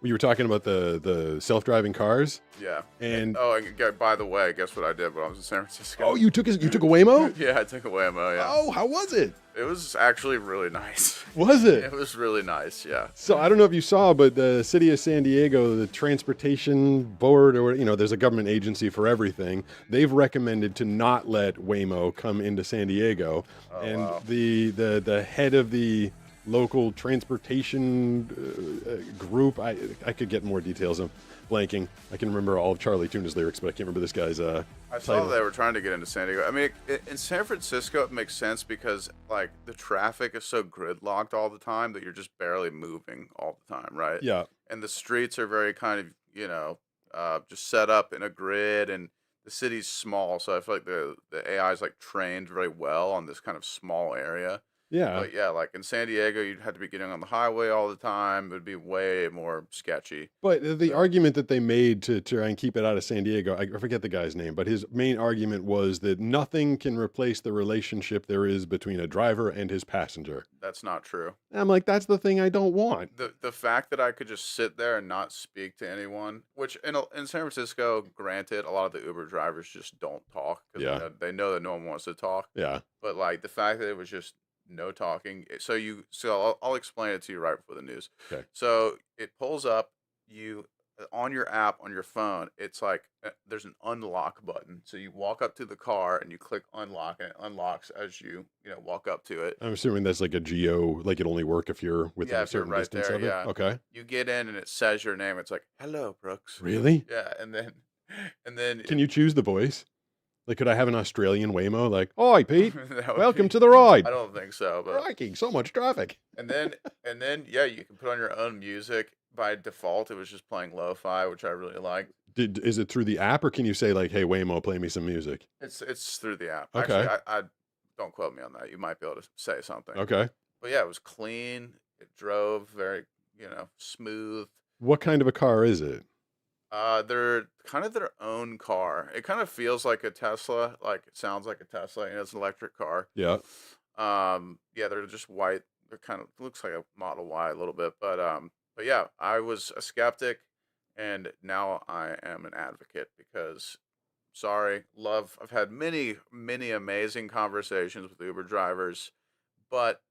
You were talking about the self-driving cars. Yeah. And Oh, and by the way, guess what I did when I was in San Francisco? oh, you took a Waymo. Yeah, I took a Waymo. Yeah. Oh, how was it? It was actually really nice. Was It it? was really nice. Yeah. So I don't know if you saw, but the city of San Diego, the transportation board, or there's a government agency for everything. They've recommended to not let Waymo come into San Diego, and wow. the head of the local transportation group. I could get more details. I'm blanking. I can remember all of Charlie Tuna's lyrics, but I can't remember this guy's I saw title. they were trying to get into San Diego. I mean, in San Francisco, it makes sense because like the traffic is so gridlocked all the time that you're just barely moving all the time, right? Yeah, And the streets are very kind of just set up in a grid, and the city's small, so I feel like the AI is like trained very well on this kind of small area. yeah. But yeah, like in San Diego, you'd have to be getting on the highway all the time. It would be way more sketchy. But the So argument that they made to try and keep it out of San Diego, I forget the guy's name, but his main argument was that nothing can replace the relationship there is between a driver and his passenger. that's not true. And I'm like, that's the thing I don't want. The fact that I could just sit there and not speak to anyone, which in San Francisco, granted, a lot of the Uber drivers just don't talk because Yeah, they know that no one wants to talk. yeah. But like the fact that it was just no talking. So I'll explain it to you right before the news. Okay. So it pulls up you on your app on your phone. It's like there's an unlock button. So you walk up to the car and you click unlock, and it unlocks as you walk up to it. I'm assuming that's like a geo, like it only work if you're within Yeah, a if you're certain right distance there. of it. Yeah, Okay. you get in and it says your name. It's like hello, Brooks. Really? Yeah, and then Can you choose the voice? Like, could I have an Australian Waymo? Like, oi, Pete, that would welcome be. to the ride. I don't think so, but Crikey, so much traffic. and then yeah, you can put on your own music. By default, it was just playing lo-fi, which I really like. Is it through the app, or can you say like, hey, Waymo, play me some music? It's through the app. Okay. Actually, I don't quote me on that. You might be able to say something. Okay. But yeah, it was clean. It drove very, smooth. What kind of a car is it? They're kind of their own car. It kind of feels like a Tesla. Like it sounds like a Tesla, and it's an electric car. Yeah. Yeah, they're just white. They're kind of looks like a Model Y a little bit, but yeah, I was a skeptic, and now I am an advocate because, sorry, I've had many, many amazing conversations with Uber drivers, but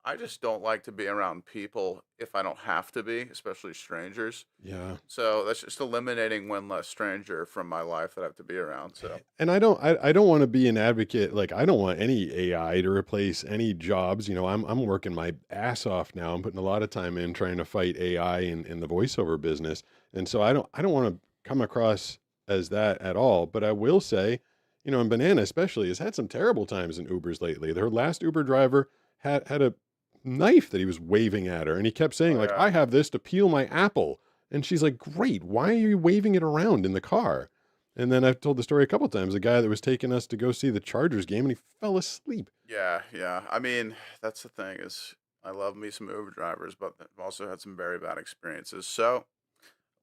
I just don't like to be around people if I don't have to be, especially strangers. Yeah. So that's just eliminating one less stranger from my life that I have to be around. So And I don't want to be an advocate. Like, I don't want any AI to replace any jobs. I'm working my ass off now. I'm putting a lot of time in trying to fight AI in the voiceover business. And so I don't want to come across as that at all. But I will say, and Banana especially has had some terrible times in Ubers lately. Her last Uber driver had a knife that he was waving at her, and he kept saying, oh like, yeah, I have this to peel my apple. And she's like, great, why are you waving it around in the car? And then I've told the story a couple times. The guy that was taking us to go see the Chargers game, and he fell asleep. yeah. I mean, that's the thing is I love me some Uber drivers, but I've also had some very bad experiences. So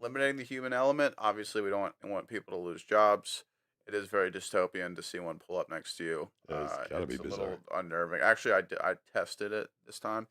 eliminating the human element, obviously we don't want people to lose jobs. It is very dystopian to see one pull up next to you. It's gotta be It's a bizarre. little unnerving. Actually, I tested it this time.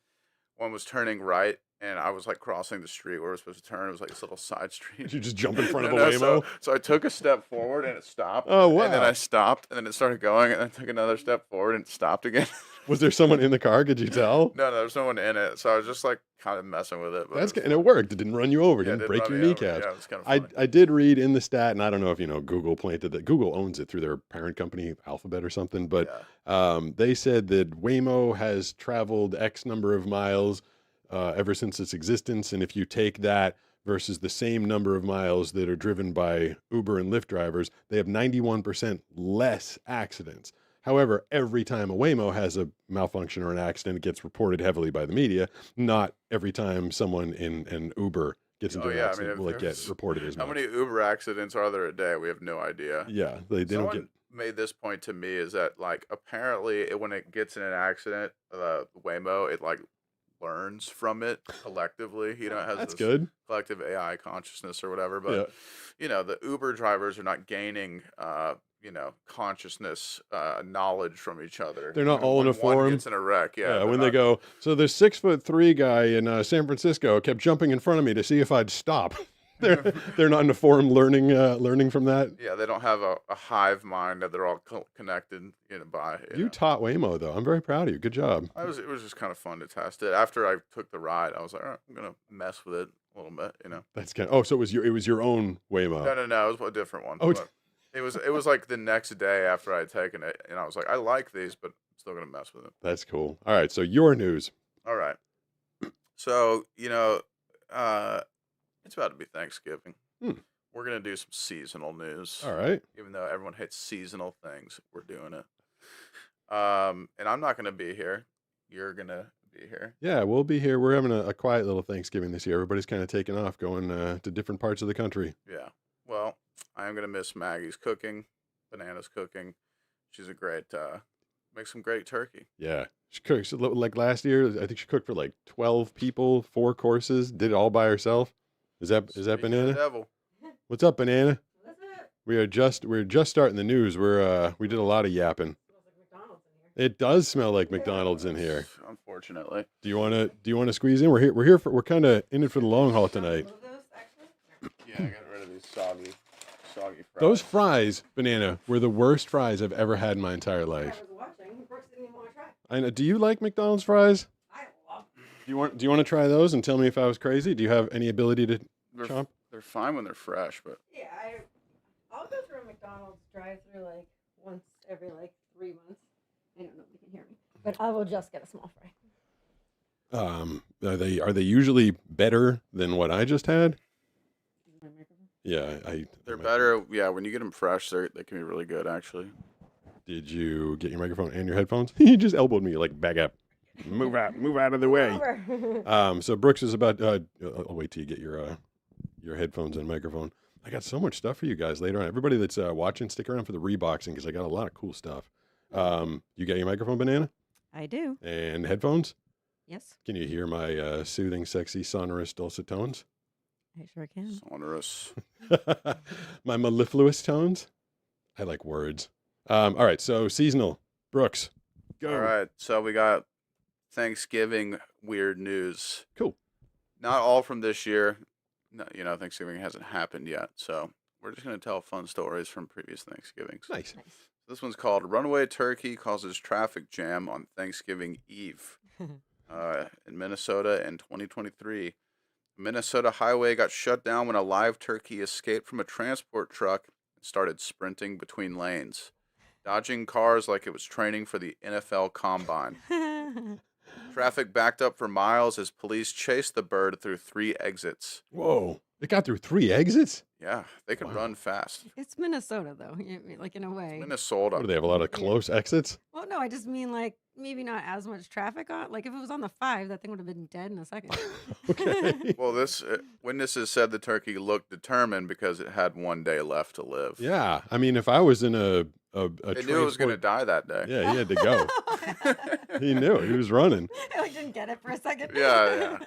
One was turning right, and I was like crossing the street where we're supposed to turn. It was like this little side street. Did you just jump in front of a No, Waymo? so I took a step forward and it stopped. Oh, And then wow. I stopped, and then it started going, and I took another step forward and it stopped again. Was there someone in the car? Could you tell? No, there was no one in it, so I was just like kind of messing with it. But That's it good. was And it fun. worked. It didn't run you over. It Yeah, it didn't did break run your me over. kneecaps. Yeah, it was kind of I, funny. I did read in the stat, and I don't know if Google planted that. Google owns it through their parent company, Alphabet or something. But Yeah. they said that Waymo has traveled X number of miles ever since its existence, and if you take that versus the same number of miles that are driven by Uber and Lyft drivers, they have 91% less accidents. However, every time a Waymo has a malfunction or an accident, it gets reported heavily by the media. Not every time someone in an Uber gets into Oh an yeah, I mean, accident will it get reported as how much. many Uber accidents are there a day? We have no idea. Yeah, they don't Someone get. made this point to me is that like apparently when it gets in an accident, Waymo it like learns from it collectively. It has That's this good. collective AI consciousness or whatever. Yeah. But the Uber drivers are not gaining consciousness knowledge from each other. They're not all in when a forum. one gets in a wreck. Yeah, Yeah, they're when they not- go, so this 6'3" guy in San Francisco kept jumping in front of me to see if I'd stop. they're not in a forum learning from that. Yeah, they don't have a hive mind that they're all connected, by. You taught Waymo though. I'm very proud of you. Good job. It was just kind of fun to test it. After I took the ride, I was like, all right, I'm gonna mess with it a little bit. That's kind of. Oh, so it was your own Waymo. No, it was a different one. Oh, but it was like the next day after I had taken it, and I was like, I like these, but I'm still gonna mess with it. That's cool. All right, so your news. All right. So it's about to be Thanksgiving. Hmm. We're gonna do some seasonal news. All right. Even though everyone hates seasonal things, we're doing it. And I'm not gonna be here. You're gonna be here. Yeah, we'll be here. We're having a quiet little Thanksgiving this year. Everybody's kind of taking off, going to different parts of the country. Yeah. Well, I am gonna miss Maggie's cooking, Banana's cooking. She's a great makes some great turkey. Yeah, she cooks like last year. I think she cooked for like 12 people, 4 courses. Did it all by herself. Is that Speaking of the Banana? devil. What's up, Banana? What's it? We're just starting the news. We did a lot of yapping. Smells like McDonald's in here. It does smell like McDonald's in here. Unfortunately. Do you want to squeeze in? We're here we're kind of in it for the long haul tonight. Move those, actually? Yeah, I got rid of these soggy fries. Those fries, Banana, were the worst fries I've ever had in my entire I life. was watching. Brooks didn't even want to try. I know. Do you like McDonald's fries? I love Do you want to try those and tell me if I was crazy? Do you have any ability to They're, chomp? they're fine when they're fresh, but Yeah, I'll go through a McDonald's drive-through like once every like 3 months. I don't know if you can hear me, but I will just get a small fry. Are they usually better than what I just had? Is my microphone? Yeah, they're better. Yeah, when you get them fresh, they can be really good, actually. Did you get your microphone and your headphones? You just elbowed me like back up. Move out of the way. Over. So Brooks is about. I'll wait till you get your headphones and microphone. I got so much stuff for you guys later on. Everybody that's watching, stick around for the reboxing because I got a lot of cool stuff. You got your microphone, Banana, I do. and headphones. Yes, Can you hear my soothing, sexy, sonorous, dulcet tones? I sure can. Sonorous. My mellifluous tones. I like words. All right, so seasonal. Brooks, go. All right, so we got Thanksgiving weird news. Cool. Not all from this year. No, Thanksgiving hasn't happened yet, so we're just gonna tell fun stories from previous Thanksgivings. Nice. This one's called "Runaway Turkey Causes Traffic Jam on Thanksgiving Eve." In Minnesota in 2023. Minnesota highway got shut down when a live turkey escaped from a transport truck and started sprinting between lanes, dodging cars like it was training for the NFL Combine. Traffic backed up for miles as police chased the bird through 3 exits. Whoa. It got through 3 exits? Yeah, they could run fast. It's Minnesota, though, like in a way. Minnesota. What, do they have a lot of close exits? Well, no, I just mean like maybe not as much traffic on. Like if it was on the 5, that thing would have been dead in a second. Okay. Well, this witnesses said the turkey looked determined because it had 1 day left to live. Yeah. I mean, if I was in a They knew it was going to die that day. Yeah, he had to go. He knew. He was running. I like, didn't get it for a second. Yeah.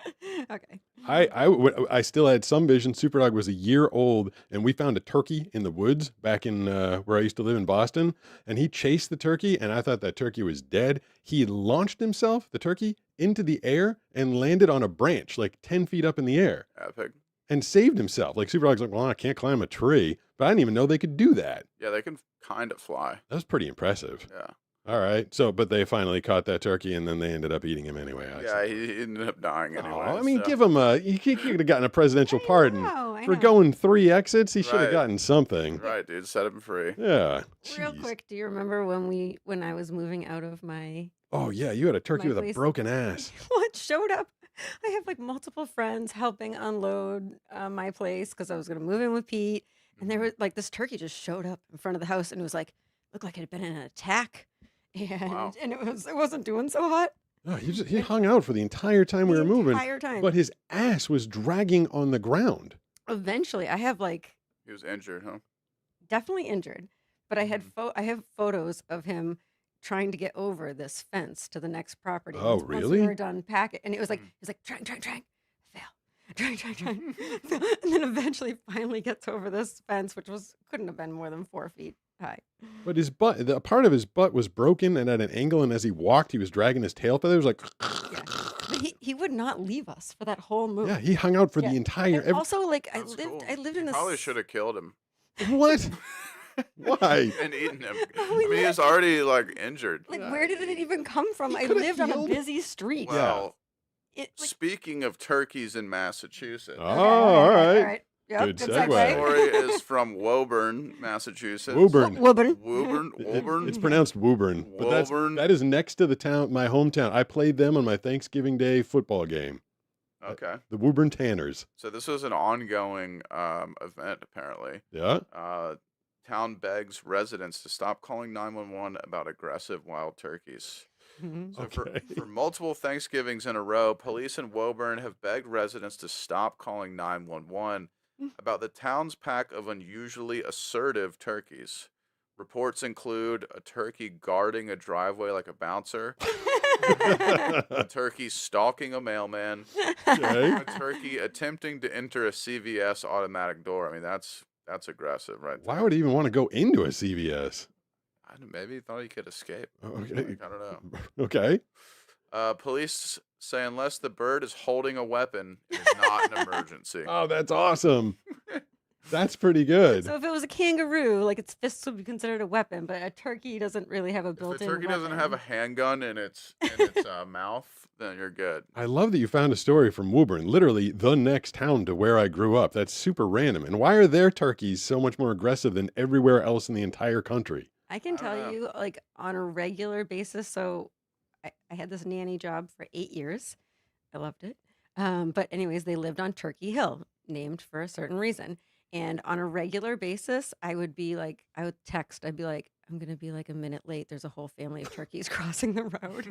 Okay. I still had some vision. Superdog was a year old, and we found a turkey in the woods back in where I used to live in Boston, and he chased the turkey, and I thought that turkey was dead. He launched himself, the turkey, into the air and landed on a branch like 10 feet up in the air Epic. and saved himself. Like Superdog's like, well, I can't climb a tree, but I didn't even know they could do that. Yeah, they can kind of fly. That was pretty impressive. Yeah. All right. So, but they finally caught that turkey, and then they ended up eating him anyway. Yeah, he ended up dying anyway. Oh, I mean, so. give him he could have gotten a presidential pardon. I For know. going 3 exits, he should have Right. gotten something. Right, dude. Set him free. Yeah. Real Jeez. quick, do you remember when I was moving out of my Oh, yeah. You had a turkey My with a place- broken ass. well, it showed up. I have like multiple friends helping unload my place because I was going to move in with Pete. And there was like this turkey just showed up in front of the house and it was like, looked like it had been in an attack. And, Wow. and it wasn't doing so hot No, he hung out for the entire time we the were moving, entire time. but his ass was dragging on the ground. Eventually, I have like He was injured, huh? definitely injured, but I had I have photos of him trying to get over this fence to the next property. Oh, Once we really? were done packing, and it was like he was like trying, fail, trying, fail. And then eventually finally gets over this fence, which couldn't have been more than 4 feet high. But his butt, a part of his butt was broken and at an angle, and as he walked, he was dragging his tail feathers like. Yeah. But he would not leave us for that whole move. Yeah, he hung out for Yeah. the entire. And also, like That's cool. I lived in a Probably should have killed him What? Why? and eaten him. Oh, I mean, he was already like injured. like where did it even come from? He I coulda lived on a healed. busy street. Well, It, like, speaking of turkeys in Massachusetts, Oh, all right. Yep, Good good segue. the story is from Woburn, Massachusetts. Woburn. Woburn. Woburn. It's pronounced Woburn, but Woburn. that is next to the town, my hometown. I played them on my Thanksgiving Day football game. Okay. The Woburn Tanners. So this was an ongoing event, apparently. Yeah. Town begs residents to stop calling 911 about aggressive wild turkeys. Mhm. So Okay. for multiple Thanksgivings in a row, police in Woburn have begged residents to stop calling 911 about the town's pack of unusually assertive turkeys. Reports include a turkey guarding a driveway like a bouncer, a turkey stalking a mailman, Okay. a turkey attempting to enter a CVS automatic door. I mean, that's aggressive, right? Why would he even want to go into a CVS? Maybe he thought he could escape. Okay. Like, I don't know. Okay. Police say unless the bird is holding a weapon, it is not an emergency. Oh, that's awesome. That's pretty good. So if it was a kangaroo, like its fists would be considered a weapon, but a turkey doesn't really have a If a built-in turkey doesn't have a weapon. handgun in its mouth, then you're good. I love that you found a story from Woburn, literally the next town to where I grew up. That's super random. And why are their turkeys so much more aggressive than everywhere else in the entire country? I can I don't tell know. you, like on a regular basis. So I had this nanny job for 8 years. I loved it. But anyways, they lived on Turkey Hill, named for a certain reason. And on a regular basis, I would text. I'd be like, I'm gonna be like a minute late. There's a whole family of turkeys crossing the road.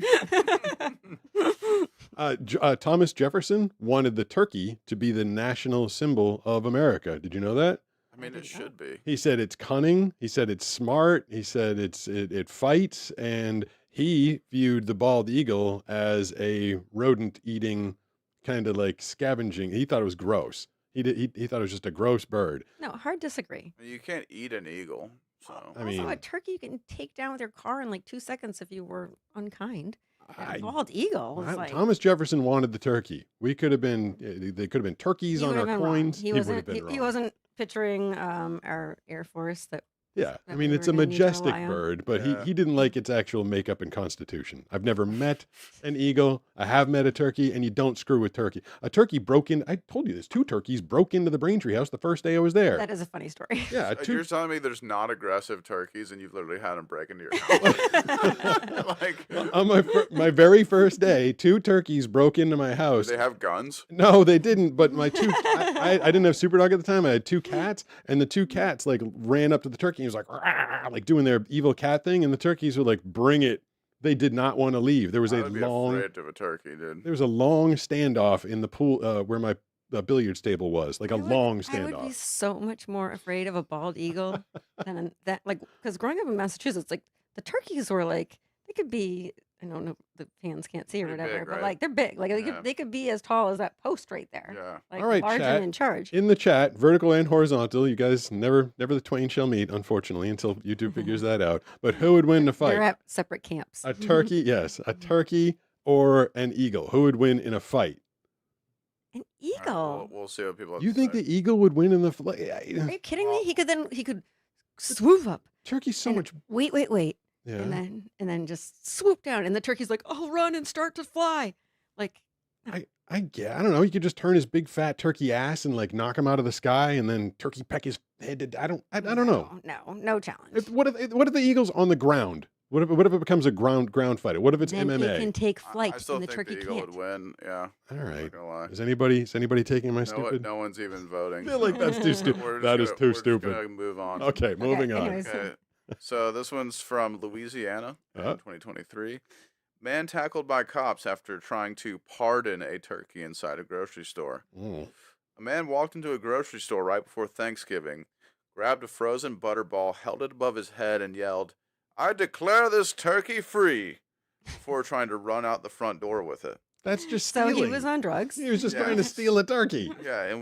Thomas Jefferson wanted the turkey to be the national symbol of America. Did you know that? I mean, it should be. He said it's cunning. He said it's smart. He said it fights, and he viewed the bald eagle as a rodent-eating, kind of like scavenging. He thought it was gross. He thought it was just a gross bird. No, hard disagree. You can't eat an eagle, so I Also, mean, a turkey you can take down with your car in like 2 seconds if you were unkind. I- A bald eagle is like Thomas Jefferson wanted the turkey. We could have been. They could have been turkeys he on would our have been wrong. coins. He would have wasn't. been He wrong. wasn't picturing our Air Force that Yeah, I that mean we it's were a gonna need to majestic rely on. bird, but Yeah. he didn't like its actual makeup and constitution. I've never met an eagle. I have met a turkey, and you don't screw with turkey. A turkey broke in. I told you this. 2 turkeys broke into the Braintree house the first day I was there. That is a funny story. Yeah, You're 2. telling me there's not aggressive turkeys, and you've literally had them break into your house? Like, On my very first day, 2 turkeys broke into my do house. they have guns? No, they didn't. But my 2, I didn't have Super Dog at the time. I had 2 cats, and the 2 cats like ran up to the turkey. And he was like, "Rah," like doing their evil cat thing, and the turkeys were like, "Bring it." They did not want to leave. There was I a would be long, afraid of a turkey, dude. there was a long standoff in the pool where my billiards table was, like a long I would be standoff. so much more afraid of a bald eagle than that. Like, because growing up in Massachusetts, like the turkeys were like they could be. I don't know, the fans can't see or Pretty whatever, big, but right? like they're big. Like Yeah. they could be as tall as that post right there. Yeah. Like All right, large chat. and in charge. In the chat, vertical and horizontal, you guys never the twain shall meet, unfortunately, until YouTube figures that out. But who would win the They're fight? at separate camps. A turkey, yes, a turkey or an eagle. Who would win in a fight? An All right, eagle. we'll see what people have You to think say. the eagle would win in the fight? Are you kidding me? He could swoop up. Turkey's so and much. Wait. Yeah. And then just swoop down, and the turkey's like, "I'll run and start to fly." Like, I don't know. You could just turn his big fat turkey ass and like knock him out of the sky, and then turkey peck his head. I don't know. No challenge. What if the eagle's on the ground? What if it becomes a ground fighter? What if it's Then MMA? it can take I flight, still and the think turkey the eagle can't. would win. Yeah. All I'm right. not gonna lie. Is anybody taking my stupid? No one's even voting. I feel like that's too stupid. We're just That is gonna- too we're just stupid. gonna move on. Okay, moving on. anyways. Okay. So this one's from Louisiana in 2023. Man tackled by cops after trying to pardon a turkey inside a grocery store. Mm. A man walked into a grocery store right before Thanksgiving, grabbed a frozen butterball, held it above his head, and yelled, "I declare this turkey free," before trying to run out the front door with it. That's just So stealing. he was on drugs. He was just Yeah. trying to steal a turkey. Yeah,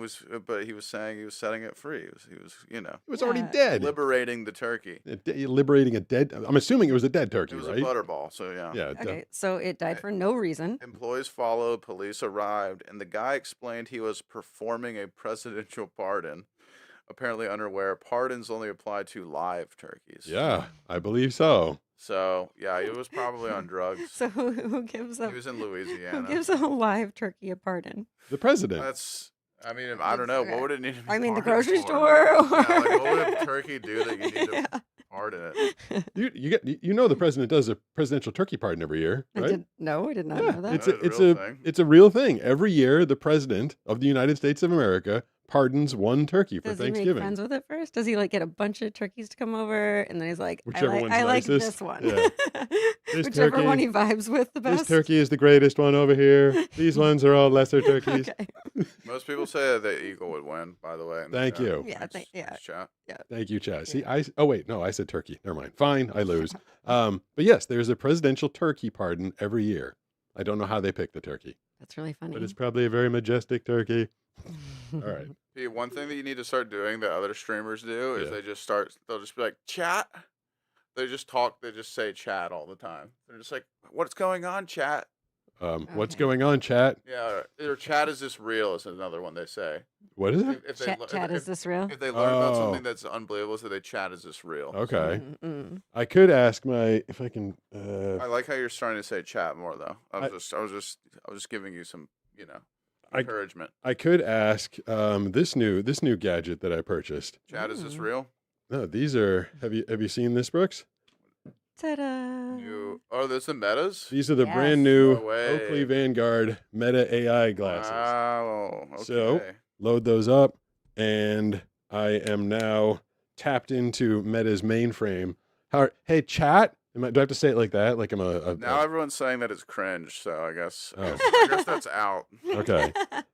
but he was saying he was setting it free. He was, It was already Yeah. dead. liberating the turkey. Liberating a dead. I'm assuming it was a dead turkey, It was right? a butterball, so yeah. Yeah. Okay, so it died for no reason. Employees followed, police arrived, and the guy explained he was performing a presidential pardon. Apparently unaware, pardons only apply to live turkeys. Yeah, I believe so. So, yeah, he was probably on drugs. So who gives He a was in who Louisiana. gives a live turkey a pardon? The president. I mean, I don't know. What would it need to be I mean, the pardoned grocery for? store. Yeah, like, what would a turkey do that you need to pardon it? You know the president does a presidential turkey pardon every year, I right? did know that. It's That a, is it's a real a thing. it's a real thing. Every year, the president of the United States of America pardons one turkey for Does he make Thanksgiving. friends with it first? Does he like get a bunch of turkeys to come over, and then he's like, Whichever one's I like nicest. this one. Yeah. This Whichever turkey- one he vibes with the best. This turkey is the greatest one over here. These ones are all lesser turkeys. Okay. Most people say that the eagle would win, by the way. in the Thank chat. you. Yeah, Nice- yeah. nice chat. Thank you, Chad. See, oh wait, no, I said turkey. Never mind. Fine, I lose. But yes, there's a presidential turkey pardon every year. I don't know how they pick the turkey, That's really funny. but it's probably a very majestic turkey. All right. Pete, one thing that you need to start doing that other streamers do is Yeah. they'll just be like, chat. They just say chat all the time. They're just like, what's going on, chat? What's Okay. going on, chat? Yeah, or chat is this real is another one they say. What is it? If they Chat, le- is this real? if they learn about Oh. something that's unbelievable, so they chat is this real. Okay. Mm. I could ask if I can. I like how you're starting to say chat more though. I I- was just giving you some, I- encouragement. I could ask this new gadget that I purchased. Chat is this Mm. real? No, these are. Have you seen this, Brooks? Ta-da! There's the metas. These are the Yes. brand new No way. Oakley Vanguard Meta AI glasses. Wow. Okay. So- Load those up, and I am now tapped into Meta's mainframe. Hey, chat. Do I have to say it like that? Like I'm now everyone's saying that it's cringe, so I guess Oh. I guess that's out. okay.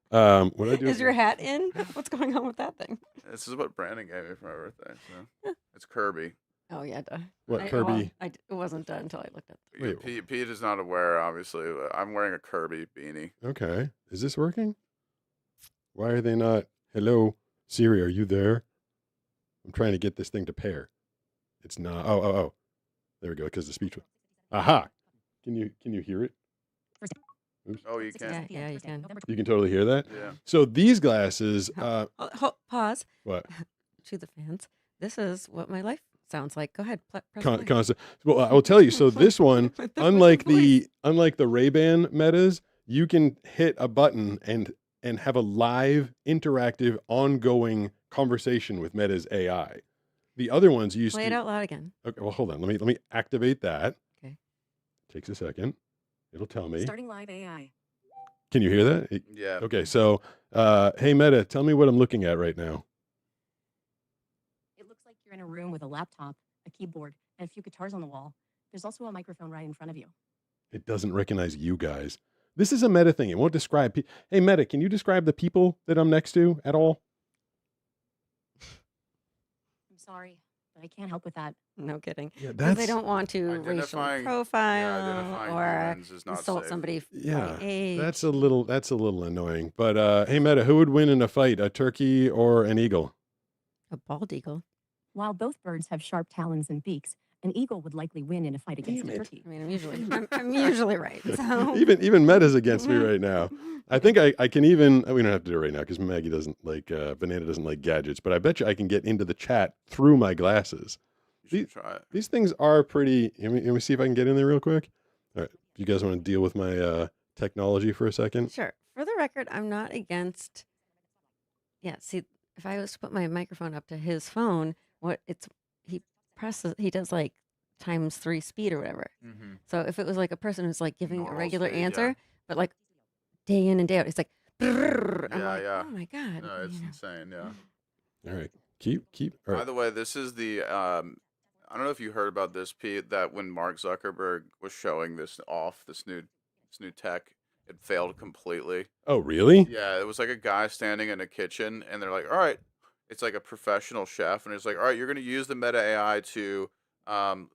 What do I do? Is your hat in? What's going on with that thing? This is what Brandon gave me for my birthday. So it's Kirby. Oh yeah, duh. What, Kirby? It wasn't done until I looked at. Wait, Pete is not aware, obviously. But I'm wearing a Kirby beanie. Okay. Is this working? Why are they not? Hello, Siri, are you there? I'm trying to get this thing to pair. It's not. Oh. There we go. Because the speech. Aha. Can you hear it? Oops. Oh, you can. Yeah, you can. You can totally hear that. Yeah. So these glasses. Pause. What? To the fans. This is what my life sounds like. Go ahead, press Con- play. constant. Well, I will tell you. So this one, With the unlike voice. the Ray-Ban metas, you can hit a button and have a live, interactive, ongoing conversation with Meta's AI. The other ones used Play it to. out loud again. Okay, well, hold on. Let me activate that. Okay. Takes a second. It'll tell me. Starting live AI. Can you hear that? Yeah. Okay, so hey Meta, tell me what I'm looking at right now. It looks like you're in a room with a laptop, a keyboard, and a few guitars on the wall. There's also a microphone right in front of you. It doesn't recognize you guys. This is a Meta thing. It won't describe. Hey Meta, can you describe the people that I'm next to at all? I'm sorry, but I can't help with that. No kidding. Yeah, Because they don't want to racially Identifying profile or humans is not insult safe. somebody Yeah, by age. that's a little annoying. But hey Meta, who would win in a fight, a turkey or an eagle? A bald eagle. While both birds have sharp talons and beaks, an eagle would likely win in a fight against Damn a it. turkey. I mean, I'm usually right. So Even Meta's against me right now. I think I can even. We don't have to do it right now because Maggie doesn't like Banana doesn't like gadgets. But I bet you I can get into the chat through my glasses. You should try it. These things are pretty. Let me see if I can get in there real quick. All right, you guys want to deal with my technology for a second? Sure. For the record, I'm not against. Yeah. See, if I was to put my microphone up to his phone, he does like ×3 speed or whatever. Mm-hmm. So if it was like a person who's like giving a Normal regular speed, yeah. answer, but like day in and day out, it's like, brrr, I'm Yeah, like, yeah. oh my god. No, it's you know. insane. Yeah. All right, keep. All By right. the way, this is the I don't know if you heard about this, Pete, that when Mark Zuckerberg was showing this new tech, it failed completely. Oh, really? Yeah, it was like a guy standing in a kitchen, and they're like, "All right," it's like a professional chef, and it's like, "All right, you're gonna use the Meta AI to."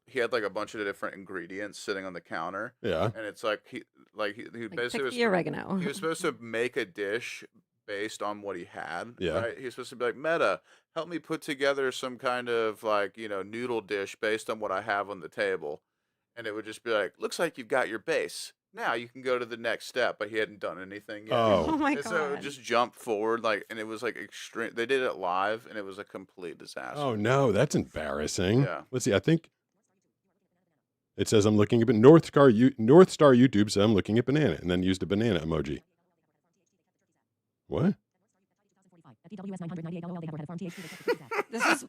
He had like a bunch of different ingredients sitting on the counter, Yeah. and it's like he Like basically pick was the oregano. he was supposed to make a dish based on what he had. Yeah. Right? He was supposed to be like, Meta, help me put together some kind of like, noodle dish based on what I have on the table. And it would just be like, looks like you've got your base. Now you can go to the next step, but he hadn't done anything yet. Oh. Oh my And so it god. just jumped forward, like, and it was like extreme. They did it live, and it was a complete disaster. Oh no, that's embarrassing. Yeah. Let's see. I think it says I'm looking at North Star YouTube said I'm looking at banana and then used a banana emoji. What?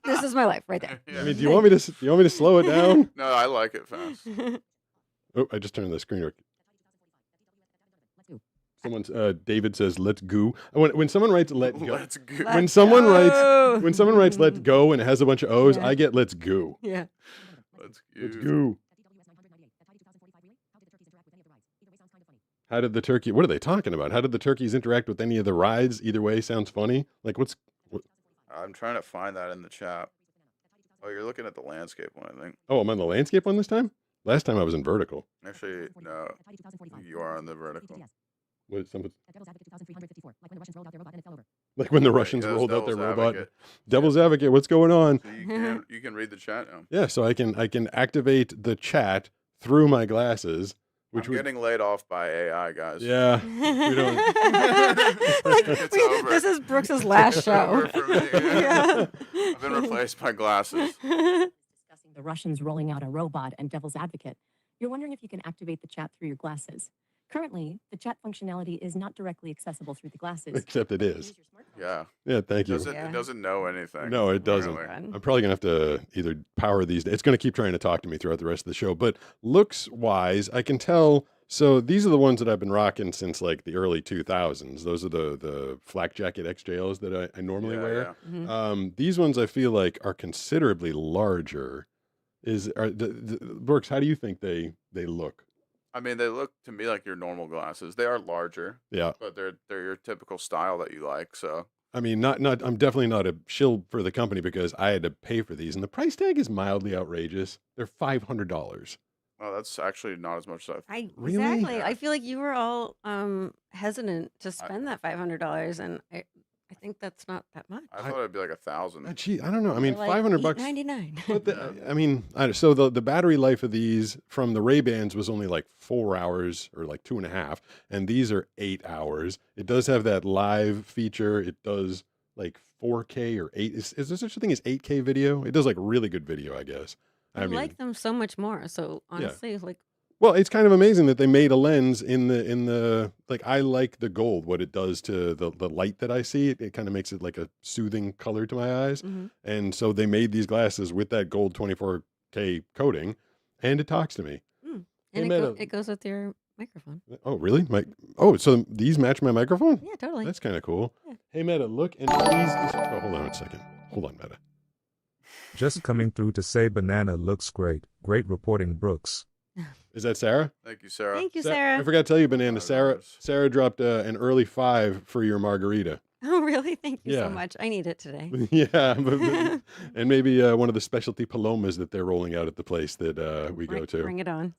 This is my life right there. Yeah. I mean, do you want me to slow it down? No, I like it fast. Oh, I just turned the screen. Someone's David says let's go. When someone writes let go. Let's go. When someone go. writes let's go and it has a bunch of O's, Yeah. I get let's go. Yeah. Let's Let's go. go. How did the turkey? What are they talking about? How did the turkeys interact with any of the rides? Either way, sounds funny. Like what? I'm trying to find that in the chat. Oh, you're looking at the landscape one, I think. Oh, I'm on the landscape one this time. Last time I was in vertical. Actually, no, you are on the vertical. What is something? Like when the Russians Yeah, it was rolled out their Devil's robot. Advocate. Devil's Advocate. What's going on? So you can read the chat now. Yeah, so I can activate the chat through my glasses, which I'm would. getting laid off by AI, guys. Yeah. don't- It's over. This is Brooks's last It's show. over for me. Yeah. I've been replaced by glasses. Discussing the Russians rolling out a robot and Devil's Advocate. You're wondering if you can activate the chat through your glasses. Currently, the chat functionality is not directly accessible through the glasses. Except it is. Use your smartphone. Yeah. Yeah, thank you. It Yeah. doesn't know anything. No, it doesn't. apparently. I'm probably gonna have to either power these. It's gonna keep trying to talk to me throughout the rest of the show. But looks wise, I can tell. So these are the ones that I've been rocking since like the early 2000s. Those are the flak jacket XJOs that I normally Yeah, wear. yeah. Mhm. These ones I feel like are considerably larger. Brooks, how do you think they look? I mean, they look to me like your normal glasses. They are larger, Yeah, but they're your typical style that you like. So I mean, not. I'm definitely not a shill for the company because I had to pay for these, and the price tag is mildly outrageous. They're $500. well, that's actually not as much as Really? Exactly. Yeah. I feel like you were all hesitant to spend that $500, and I think that's not that much. I thought it'd be like 1,000. Gee, I don't know. I mean, They're like $500. $8.99. But I mean, so the battery life of these from the Ray-Bans was only like 4 hours or like 2.5, and these are 8 hours. It does have that live feature. It does like 4K or 8. Is there such a thing as 8K video? It does like really good video, I guess. I like them so much more. So Yeah. honestly, like, Well, it's kind of amazing that they made a lens in the like I like the gold, what it does to the light that I see. It kind of makes it like a soothing color to my eyes. mhm. And so they made these glasses with that gold 24K coating, and it talks to me. Mm. Hey, And Meta. it goes with your microphone. Oh, really? So these match my microphone? Yeah, totally. That's kind of cool. Yeah. Hey, Meta, look and please. Oh, hold on a second. Hold on, Meta. Just coming through to say banana looks great. Great reporting, Brooks. Is that Sarah? Thank you, Sarah. Thank you, I Sarah. forgot to tell you, Banana. Sarah $5. Sarah dropped an early 5 for your margarita. Oh, really? Thank you Yeah. so much. I need it today. Yeah, and maybe one of the specialty palomas that they're rolling out at the place that we go to. Bring it on.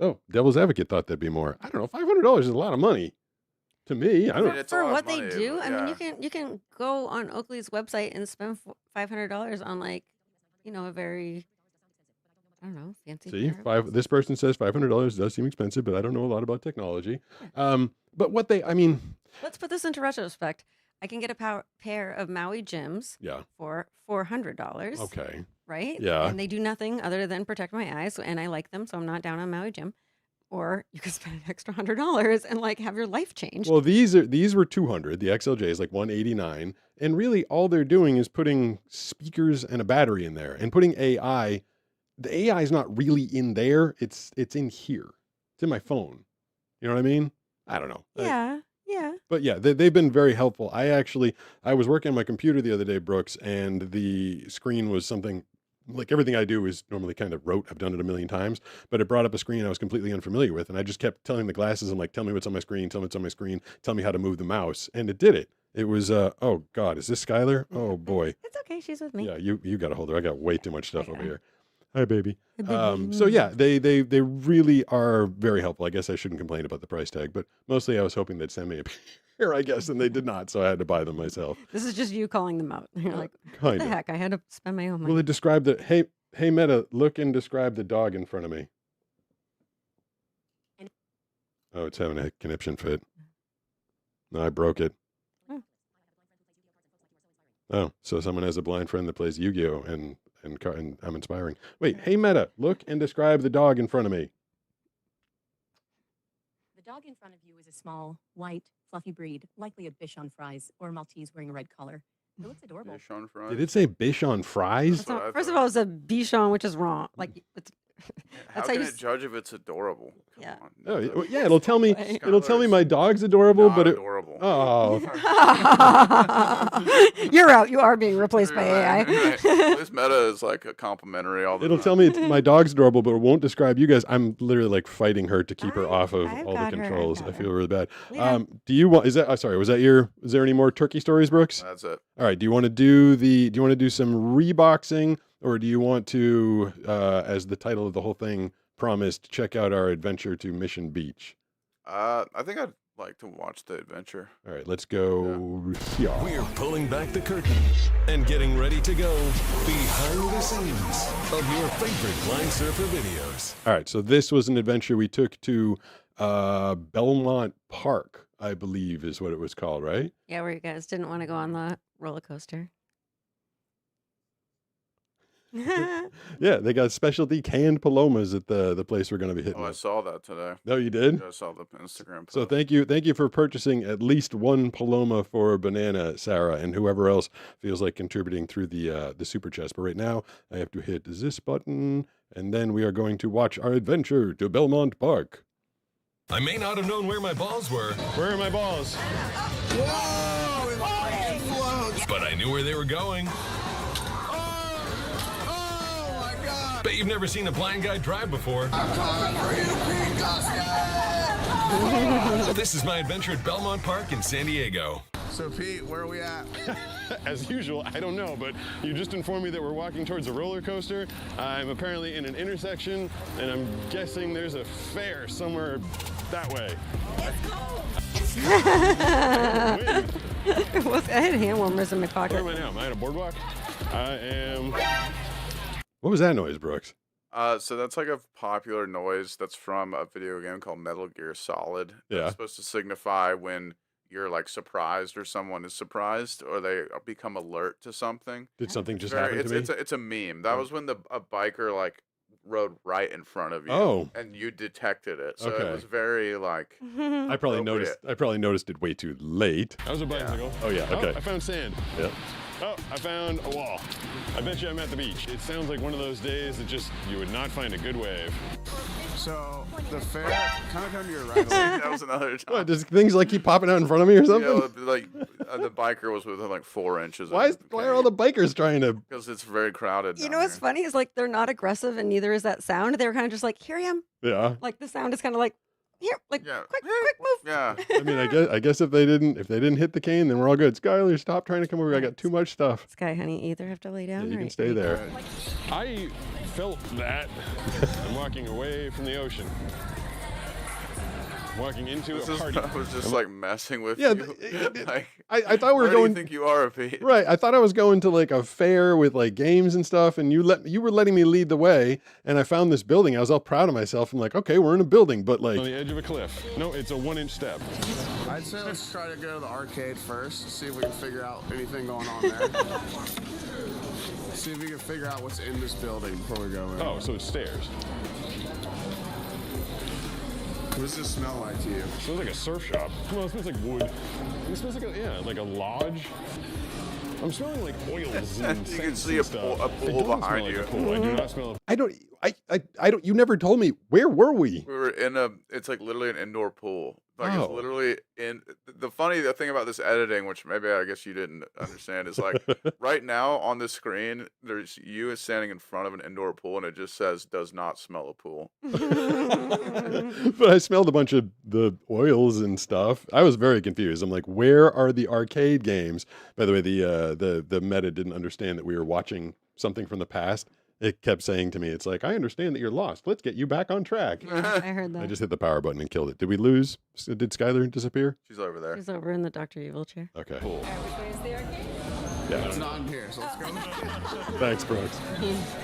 Oh, Devil's Advocate thought that'd be more. I don't know. $500 is a lot of money to me. I I mean, don't. it's a For lot of what they money, do, but I mean, yeah. you can go on Oakley's website and spend $500 on like, a very, I don't know, fancy. See, pair. This person says $500 does seem expensive, but I don't know a lot about technology. But what I mean, Let's put this into retrospect. I can get a pair of Maui Gyms yeah, for $400. okay, Right? Yeah. And they do nothing other than protect my eyes, and I like them, so I'm not down on Maui Gym. Or you could spend an extra $100 and like have your life changed. well, these were 200. The XLJ is like 189, and really all they're doing is putting speakers and a battery in there, and putting AI. The AI is not really in there. It's in here. It's in my phone. You know what I mean? I don't know. yeah. But yeah, they've been very helpful. I was working on my computer the other day, Brooks, and the screen was something like everything I do is normally kind of rote. I've done it a million times, but it brought up a screen I was completely unfamiliar with. And I just kept telling the glasses, I'm like, tell me what's on my screen, tell me what's on my screen, tell me how to move the mouse. And it did it. It was, oh God, is this Skylar? Oh boy. It's okay. She's with me. Yeah, you got to hold her. I got way too much stuff over here. Hi, baby. Hi, baby. So yeah, they really are very helpful. I guess I shouldn't complain about the price tag, but mostly I was hoping they'd send me a pair, I guess, and they did not, so I had to buy them myself. This is just you calling them out. You're like, what Kind the of. heck? I had to spend my own money. Well, it described the hey Meta, look and describe the dog in front of me. Oh, it's having a conniption fit. No, I broke it. Oh. Oh, so someone has a blind friend that plays Yu-Gi-Oh and I'm inspiring. Wait, hey Meta, look and describe the dog in front of me. The dog in front of you is a small, white, fluffy breed, likely a Bichon Frise or a Maltese wearing a red collar. It looks adorable. Fish on fries. Did it say Bichon fries? That's not- what I first of thought. all, it's a Bichon, which is wrong. Like, it's, How that's how can you it judge if it's adorable? Come Yeah. on. Oh, That's well, yeah, it'll tell me Skylar it'll tell me my dog's adorable, not but it adorable. oh You're out. You are being replaced by Right, right. AI. This meta is like a complimentary all the it'll time. tell me my dog's adorable, but it won't describe you guys. I'm literally like fighting her to keep her off of I've all the got her, I've controls. got I her. feel really bad. Yeah. Do you want? Is that? Sorry, is there any more turkey stories, Brooks? That's it. All right. Do you want to do some reboxing, or do you want to, as the title of the whole thing promised, check out our adventure to Mission Beach? I think I'd like to watch the adventure. All right, let's go. Yeah. We're pulling back the curtain and getting ready to go behind the scenes of your favorite blind surfer videos. All right, so this was an adventure we took to Belmont Park, I believe is what it was called, right? Yeah, where you guys didn't want to go on the roller coaster. Yeah, they got specialty canned palomas at the place we're going to be hitting. Oh, I up. saw that today. No, you did? I saw the Instagram. So post. thank you for purchasing at least one paloma for Banana, Sarah, and whoever else feels like contributing through the super chest. But right now, I have to hit this button, and then we are going to watch our adventure to Belmont Park. I may not have known where my balls were, Where are my balls? Whoa! It fucking floats! but I knew where they were going. Oh my god! Bet you've never seen a blind guy drive before. I'm coming for you, Pete Dustin! This is my adventure at Belmont Park in San Diego. So Pete, where are we at? As usual, I don't know, but you just informed me that we're walking towards a roller coaster. I'm apparently in an intersection, and I'm guessing there's a fair somewhere that way. I had hand warmers in my Where pocket. am I now? Am I at a boardwalk? I am. What was that noise, Brooks? So that's like a popular noise that's from a video game called Metal Gear Solid. Yeah. It's supposed to signify when you're like surprised or someone is surprised or they become alert to something. Did something just Very, happen to me? it's a meme. That was when a biker like rode right in front of you, Oh. and you detected it. So Okay. it was very like I probably noticed. appropriate. I probably noticed it way too late. That was a bicycle. Oh yeah. Okay. I found sand. Yeah. Oh, I found a wall. I bet you I'm at the beach. It sounds like one of those days that just you would not find a good wave. So the fair kind of come to your right. That was another time. What? Does things like keep popping out in front of me or something? Yeah, like the biker was within like 4 inches. Why are all the bikers trying to? Because it's very crowded. You down know what's here. funny is like they're not aggressive and neither is that sound. They were kind of just like, here I am. Yeah. Like the sound is kind of like, here, like Yeah. quick move. Yeah. I mean, I guess if they didn't hit the cane, then we're all good. Skylar, stop trying to come over. I got too much stuff. Sky, honey, you either have to lay Yeah, down you or can stay there. I felt that. I'm walking away from the ocean. Walking into This a is, party. I was just like messing with Yeah, you. Like, I thought we were where do going. you think you are, Pete? Right, I thought I was going to like a fair with like games and stuff, and you were letting me lead the way, and I found this building. I was all proud of myself. I'm like, okay, we're in a building, but On like, the edge of a cliff. No, it's a 1-inch step. I'd say let's try to go to the arcade first, see if we can figure out anything going on there. See if we can figure out what's in this building before we go in. Oh, so it's stairs. What does this smell like to you? It smells like a surf shop. No, it smells like wood. It smells like like a lodge. I'm smelling like oils and You can scents see and a stuff. pool- a It pool doesn't behind smell like you. a pool. I do not smell. I don't. You never told me where were we? We were in it's like literally an indoor pool. Like Oh. it's literally in the funny thing about this editing, which maybe I guess you didn't understand, is like right now on the screen, there's you is standing in front of an indoor pool and it just says does not smell a pool. But I smelled a bunch of the oils and stuff. I was very confused. I'm like, where are the arcade games? By the way, the meta didn't understand that we were watching something from the past. It kept saying to me, it's like, I understand that you're lost. Let's get you back on track. I heard I that. just hit the power button and killed it. Did we lose? Did Skylar disappear? She's over there. He's over in the Dr. Evil chair. Okay. Cool. Yeah. It's not in here, so let's go. Thanks, Brooks.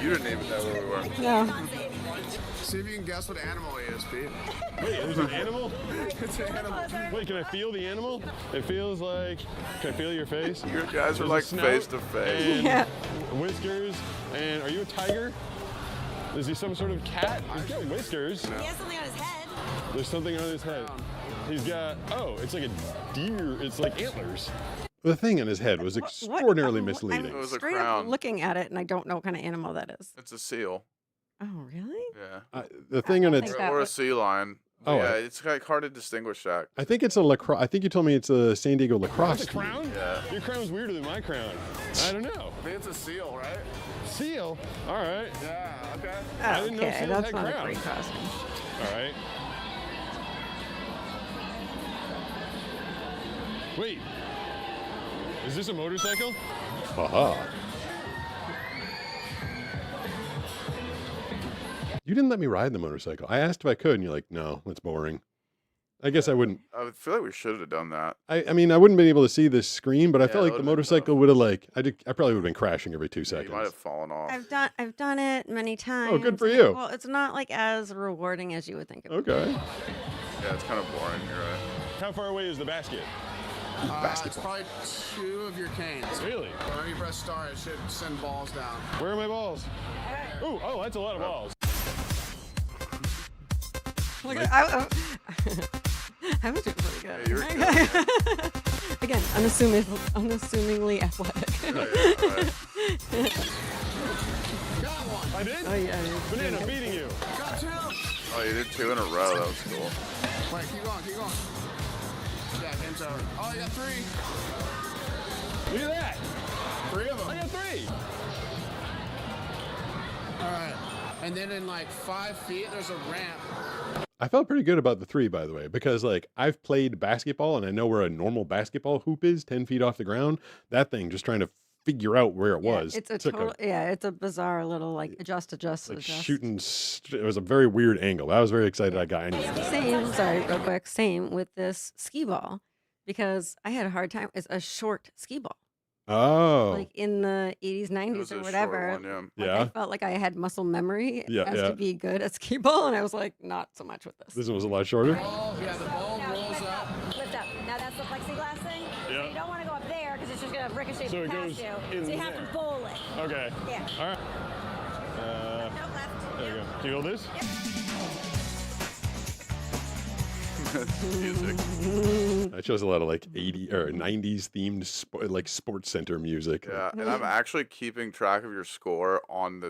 You didn't even know where we were. No. See if you can guess what animal he is, Pete. Wait, there's an animal? It's an animal. Wait, can I feel the animal? It feels like. Can I feel your face? You guys are There's a like snout face to face. And Yeah. whiskers. And are you a tiger? Is he some sort of cat? He's got whiskers. He has something on his head. There's something on his head. He's got. Oh, it's like a deer. It's like antlers. The thing in his head was extraordinarily misleading. It was a straight crown. up looking at it, and I don't know what kind of animal that is. It's a seal. Oh, really? Yeah. The thing in I its, think that Or a was- sea lion. Oh, Yeah, I- it's like hard to distinguish that. I think it's a lacrosse. I think you told me it's a San Diego lacrosse. That's a team. crown? Yeah. Your crown's weirder than my crown. I don't know. I think it's a seal, right? Seal. All right. Yeah, okay. I didn't know Okay, seals that's had not a crowns. great costume. All right. Wait. Is this a motorcycle? Haha. You didn't let me ride the motorcycle. I asked if I could, and you're like, no, that's boring. I guess I wouldn't. I feel like we should have done that. I mean, I wouldn't been able to see the screen, but I Yeah, felt that like the would've been motorcycle tough. would have like, I probably would have been crashing every 2 You might seconds. have fallen off. I've done it many times. Oh, good for and, you. Well, it's not like as rewarding as you would think it would. Okay. Yeah, it's kind of boring. You're right. How far away is the basket? It's probably 2 of your canes. Really? Whenever you press start, it should send balls down. Where are my balls? Ooh, oh, that's a lot of balls. Look at, I was doing pretty good. Yeah, you were Again, unassumingly athletic. I did? Oh, yeah. Banana, I'm beating you. Got 2! Oh, you did 2 in a row. That was cool. Wait, keep going, keep going. Yeah, game's over. Oh, you got 3. Look at that. 3 of them. I got 3. All right. And then in like 5 feet, there's a ramp. I felt pretty good about the 3, by the way, because like I've played basketball and I know where a normal basketball hoop is, 10 feet off the ground. That thing, just trying to figure out where it was. It's a took total, it's a bizarre little like adjust. like shooting. It was a very weird angle. I was very excited I got any of that. Same, sorry, real quick. Same with this skee ball because I had a hard time. It's a short skee ball. Oh. Like in the 80s, 90s, was a or short whatever. one, yeah. Like, Yeah. I felt like I had muscle memory Yeah, as yeah. to be good at skee ball, and I was like, not so much with this. This one was a lot shorter. Oh, yeah, the ball rolls up. Lift up. Now that's the plexiglass. ricochet So it past goes you. in So you have there. to bowl it. Okay. Yeah. All right. No, left. There you go. Can you hold this? Music. That shows a lot of like 80 or 90s themed like sports center music. Yeah, and I'm actually keeping track of your score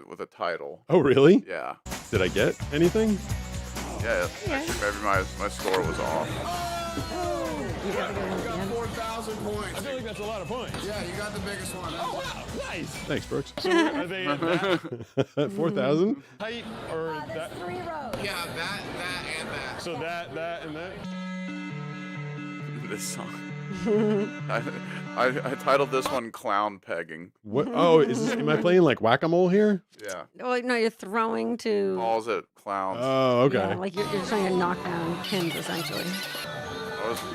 with a title. Oh, really? Yeah. Did I get anything? Yeah. Actually, maybe my score was off. You got to go You got again. 4,000 points. I feel like that's a lot of points. Yeah, you got the biggest one. Oh, wow. Nice. Thanks, Brooks. So are they at that 4,000? height or that? There's 3 rows. Yeah, that, and that. So that, and that? This song. I titled this one "Clown Pegging." What? Oh, am I playing like whack-a-mole here? Yeah. Oh, no, you're throwing to. Balls at clowns. Oh, okay. Yeah, like you're trying to knock down pins, essentially.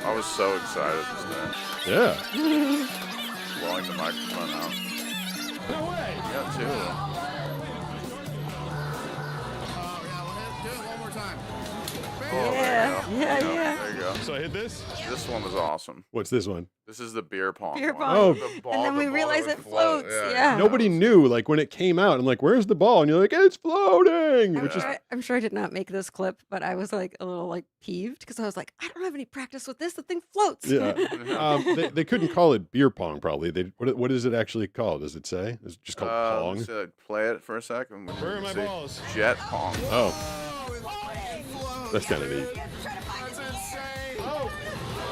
I was so excited just then. Yeah. Blowing the microphone out. No way. Yeah, too. Oh, yeah, do it one more time. Oh, Yeah, there you go. yeah, There yeah. you go. So I hit this? This one was awesome. What's this one? This is the beer pong. Beer one. pong. Oh. The ball- And then the we ball realize that it would float. floats, yeah. Nobody knew, like, when it came out. I'm like, where's the ball? And you're like, it's floating. Which is, I'm sure I did not make this clip, but I was like a little like peeved because I was like, I don't have any practice with this. The thing floats. yeah. They couldn't call it beer pong, probably. What is it actually called? Does it say? Is it just called pong? Let's play it for a second. Where are my balls? Jet pong. Oh, Oh, it floats. that's kind of neat. That's insane. Oh,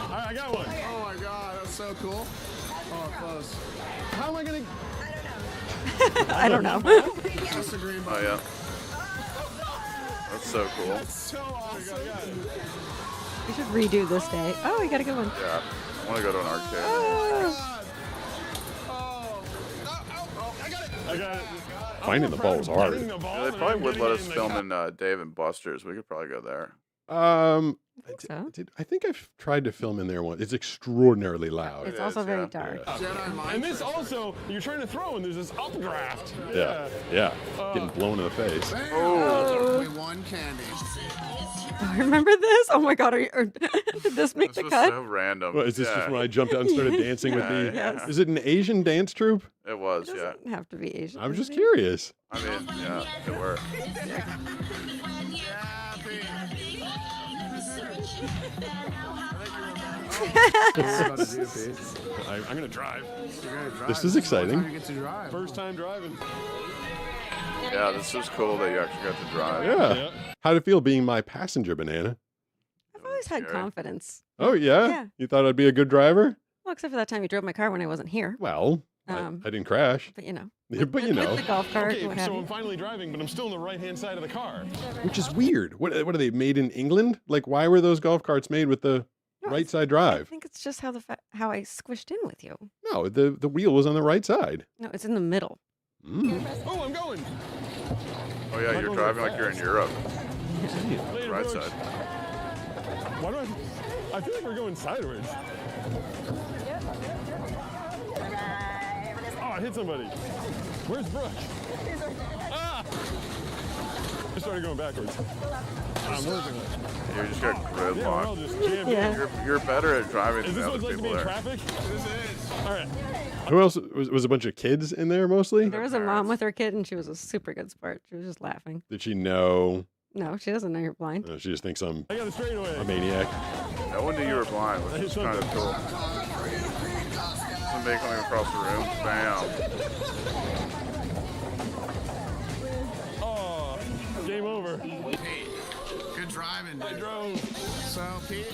all right, I got one. Oh my god, that's so cool. Oh, close. How am I gonna? I don't know. Just a green Oh button. yeah. That's so cool. So awesome. We should redo this day. Oh, we got a good one. Yeah. I want to go to an arcade. Oh, I got it. I got it. Finding the ball is hard. Getting the ball Yeah, they and probably then would getting let it us in the film cup. in Dave and Buster's. We could probably go there. so. I think I've tried to film in there once. It's extraordinarily loud. It's It also is, very yeah. dark. Jedi mind And this trick. also, you're trying to throw, and there's this updraft. Yeah. Getting blown in the face. Bam. Oh. We won candy. Remember this? Oh my god, did this make This the was cut? so random. Well, is this yeah, just when I jumped out and started dancing with the? Yeah. Is it an Asian dance troupe? It was, It yeah. doesn't have to be Asian. I was just does it? curious. I mean, yeah, it worked. I'm gonna drive. This is exciting. You get to drive. First time driving. Yeah, this was cool that you actually got to drive. Yeah. Yeah. How'd it feel being my passenger, Banana? I've always had Scary. confidence. Oh yeah. Yeah. You thought I'd be a good driver? Well, except for that time you drove my car when I wasn't here. Well, Um, I didn't crash. But you know. Yeah, but you with know, the golf cart, Okay, what have so you. I'm finally driving, but I'm still on the right-hand side of the car. which is weird. What are they made in England? Like, why were those golf carts made with the No, right it's- side I drive? think it's just how I squished in with you. No, the wheel was on the right side. No, it's in the middle. Mm. Oh, I'm going. Oh yeah, you're driving like you're in Europe. Later, Right Brooks. side. Why do I feel like we're going sideways. Oh, I hit somebody. Where's Brooke? Ah! I started going backwards. I'm losing it. You just got Yeah, we're all gridlocked. just jammed Yeah. in. You're better at driving Is than this the what other it's like to people be in there. traffic? This is. All right. Who else was a bunch of kids in there mostly? There was a mom with her kid, and she was a super good sport. She was just laughing. Did she know? No, she doesn't know you're blind. She just thinks I'm I got a straightaway. a maniac. No one knew you were blind, which is kind of cool. Somebody coming across the room. Bam. Oh, game over. Pete, good driving. I drove. So, Pete,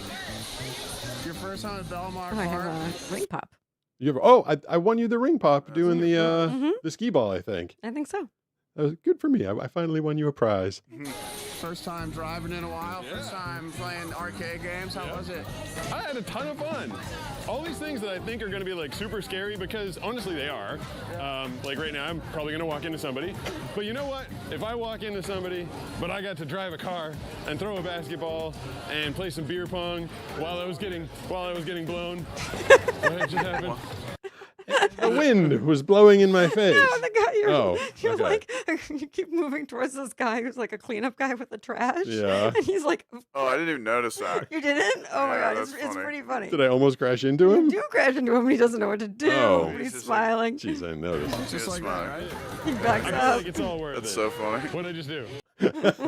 your first time at Belmont Oh, I Park. have a ring pop. You ever? Oh, I won you the ring pop doing the Mhm. the skee ball. I think I think so. that was good for me. I finally won you a prize. First time driving in a while. First time playing arcade games. How was it? I had a ton of fun. All these things that I think are going to be like super scary, because honestly they are. Like right now, I'm probably going to walk into somebody. But you know what? If I walk into somebody, but I got to drive a car and throw a basketball and play some beer pong while I was getting blown, what just happened? The wind was blowing in my face. No, the guy you're okay. like you keep moving towards this guy who's like a cleanup guy with the trash. Yeah. And he's like, Oh, I didn't even notice that. you didn't? Oh my Yeah, god, that's it's funny. pretty funny. Did I almost crash into You him? do crash into him and he doesn't know what to do. Oh. But he's He's just like, smiling. Jeez, I noticed. He's Just like smiling. that, right? He I backs feel up. like it's all worth That's it. so funny. What'd I just do? That's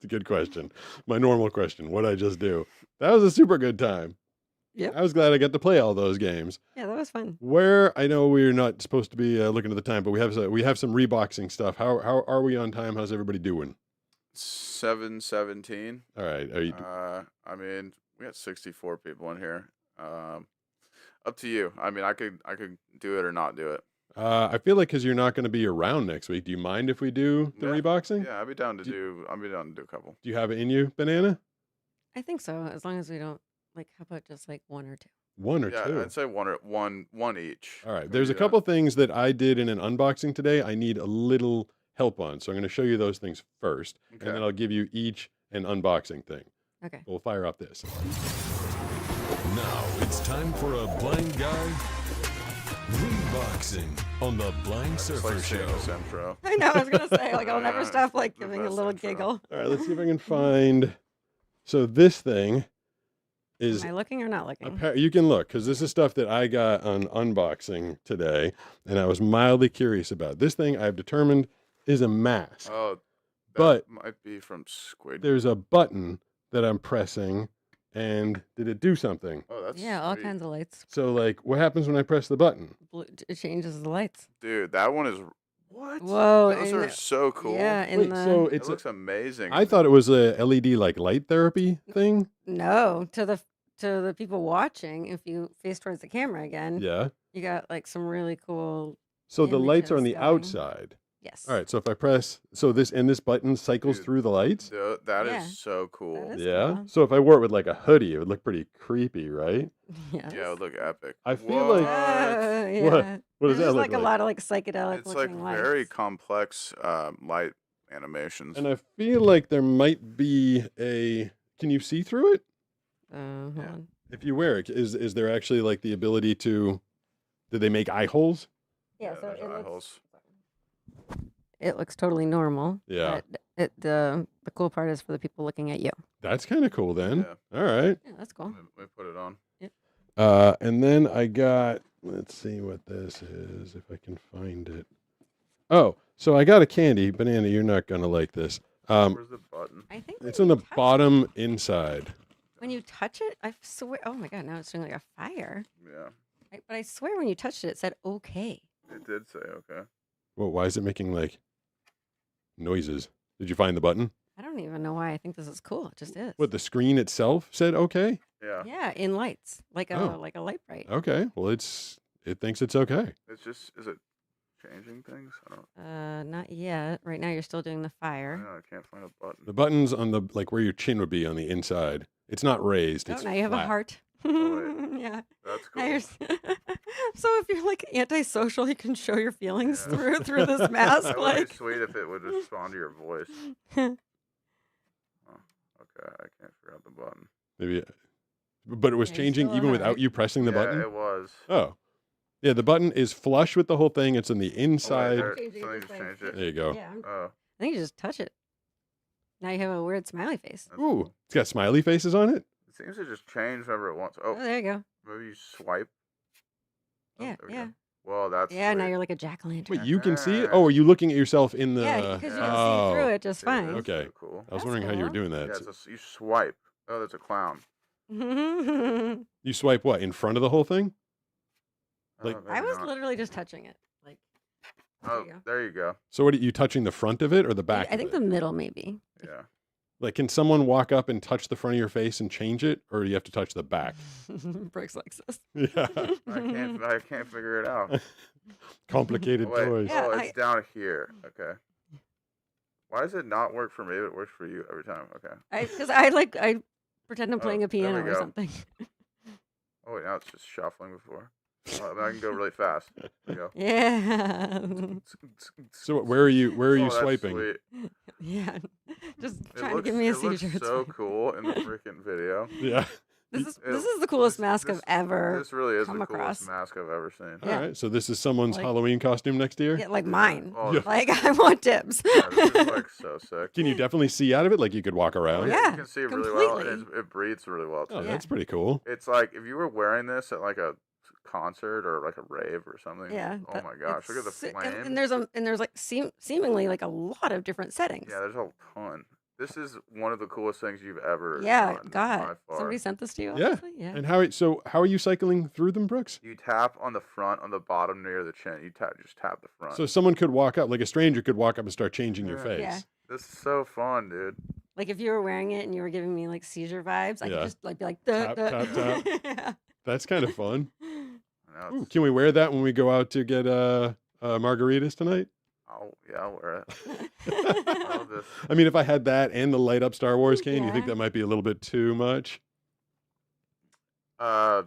a good question. My normal question. What'd I just do? That was a super good time. Yep. I was glad I got to play all those games. Yeah, that was fun. Where I know we're not supposed to be looking at the time, but we have some reboxing stuff. How are we on time? How's everybody doing? 7:17. All right. Are you? I mean, we got 64 people in here. Up to you. I mean, I could do it or not do it. I feel like because you're not going to be around next week. Do you mind if we do the Yeah. reboxing? Yeah, I'd be down to do a couple. Do you have it in you, Banana? I think so, as long as we don't like how about just like one or two? One or Yeah, two? I'd say one each. All right. Can we There's a do that? couple things that I did in an unboxing today. I need a little help on, so I'm going to show you those things first, and Okay. then I'll give you each an unboxing thing. Okay. We'll fire up this. Now it's time for a blind guy reboxing on the Blind Just Surfer like seeing Show. this intro. I know, I was gonna say, like I'll never Yeah, stop like the giving a best little intro. giggle. All right. Let's see if I can find. So this thing is. Am I looking or not looking? You can look because this is stuff that I got on unboxing today, and I was mildly curious about. This thing I've determined is a mask. Oh, that But- might be from Squid. There's a button that I'm pressing, and did it do something? Oh, that's Yeah, all sweet. kinds of lights. So, like, what happens when I press the button? It changes the lights. Dude, that one is what? Whoa, Those in are the- so cool. Yeah, in Wait, the so It it's. looks amazing. I thought it was a LED like light therapy thing. no to the people watching. If you face towards the camera again, Yeah. you got like some really cool. So the lights are on the Images going. outside. Yes. All right. So if I press, so this button cycles Dude, through the lights. That is Yeah. so cool. That is Yeah. cool. So if I wore it with like a hoodie, it would look pretty creepy, right? Yes. Yeah, it would look epic. I feel like- Yeah. What does There's that just look like like? a lot of like psychedelic It's like looking lights. very complex light animations. And I feel like there might be a. Can you see through it? Hold Yeah. on. If you wear it, is there actually like the ability to? Did they make eye holes? Yeah, so there's it eye looks, holes. it looks totally normal. Yeah. But the cool part is for the people looking at you. That's kind of cool then. Yeah. All right. Yeah, that's cool. We put it on. And then I got. Let's see what this is if I can find it. Oh, so I got a candy banana. You're not gonna like this. Where's the button? I think It's when on you the touch bottom inside. When you touch it, I swear. Oh my god! Now it's doing like a fire. Yeah, But I swear, when you touched it, it said "okay." it did say okay. Well, why is it making like noises? Did you find the button? I don't even know why I think this is cool. It just is. What the screen itself said okay? Yeah, Yeah, in lights, like a Oh. like a light bright. Okay. Well, it thinks it's okay. it's just is it changing things? I don't. Not yet. Right now, you're still doing the I, fire. know, I can't find a button. The button's on the like where your chin would be on the inside. It's not raised. Oh, It's now you have a flat. heart. Oh, Yeah. That's Now cool. you're so if you're like antisocial, you can show your feelings Yeah. through this mask. That would Like, be sweet if it would respond to your voice. Oh, okay, I can't figure out the button. Maybe, but it was Yeah, you changing still even have without it. you pressing the yeah, button. it was. Oh, yeah. The button is flush with the whole thing. It's on the Oh, wait, inside. there, Changing something the just thing. changed it. There you go. yeah, Oh, I think you just touch it. Now you have a weird smiley face. that's Ooh, cool. it's got smiley faces on it. It seems to just change whenever it wants. Oh, Oh, there you go. maybe you swipe. Oh, Yeah, there we yeah. go. Well, that's Yeah, now sweet. you're like a jack o' lantern. Wait, you can see it? Oh, are you looking at yourself in the? Yeah, because you can oh, see through it just Dude, fine. that's Okay. so cool. I was That's wondering how you were cool. doing that. Yeah, it's you swipe. Oh, that's a clown. You swipe what in front of the whole thing? Like- Oh, I maybe was not. literally just touching it. Like, there Oh, you go. there you go. So what are you touching the front of it or the back? I think of it? the middle maybe. Yeah. Like, can someone walk up and touch the front of your face and change it, or do you have to touch the back? Brooks likes this. Yeah, I can't figure it out. complicated Oh, wait. toys. Yeah, Oh, it's down here. Okay. Why does it not work for me, but it works for you every time? Okay. Because I pretend I'm Oh, playing a there we piano or go. something. Oh, wait, now it's just shuffling before. Oh, I can go really fast. There we go. Yeah. So where are you? Where are you Oh, that's swiping? sweet. Yeah. Just It trying to looks, give me a it looks seizure. It's so fine. cool in the freaking video. Yeah. This is the coolest mask I've ever This really is come the across. coolest mask I've ever seen. All right, so this is someone's Like- Halloween costume next year. Yeah, like mine. Oh, Yeah. Like I want dibs. Yeah, this is like so sick. Can you definitely see out of it? Like you could walk around? Yeah, You can see it really well. completely. It breathes really well too. Oh, Yeah. that's pretty cool. It's like if you were wearing this at like a concert or like a rave or something. Yeah. Oh that- my gosh, look at the it's si- flames. and there's like seemingly like a lot of different settings. Yeah, there's a ton. This is one of the coolest things you've ever Yeah, done. God. By far. Somebody sent this to you. Yeah. Obviously? Yeah. And how are you cycling through them, Brooks? You tap on the front, on the bottom near the chin. You just tap the front. So someone could walk up, like a stranger could walk up and start changing your Yeah. face. Yeah. This is so fun, dude. Like if you were wearing it and you were giving me like seizure vibes, I Yeah. could just like be like Tap, tap, yeah. That's kind of fun. I know, Ooh, it's- can we wear that when we go out to get margaritas tonight? I'll wear it. I love this. I mean, if I had that and the light up Star Wars cane, you think Yeah. that might be a little bit too much? I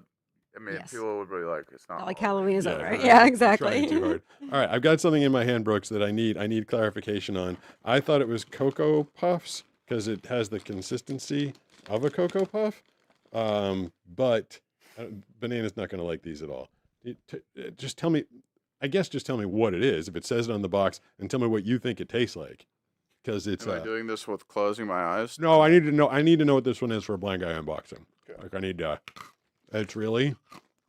mean, Yes. people would be like, it's not Not like Halloween. Halloween is Yeah, over. right. Yeah, Trying exactly. too hard. All right, I've got something in my hand, Brooks, that I need clarification on. I thought it was Cocoa Puffs because it has the consistency of a Cocoa Puff, but Banana's not going to like these at all. Just tell me, I guess, just tell me what it is if it says it on the box, and tell me what you think it tastes like, because it's. Am I doing this with closing my eyes? No, I need to know. I need to know what this one is for a blind guy unboxing. Okay. Like I need to. It's really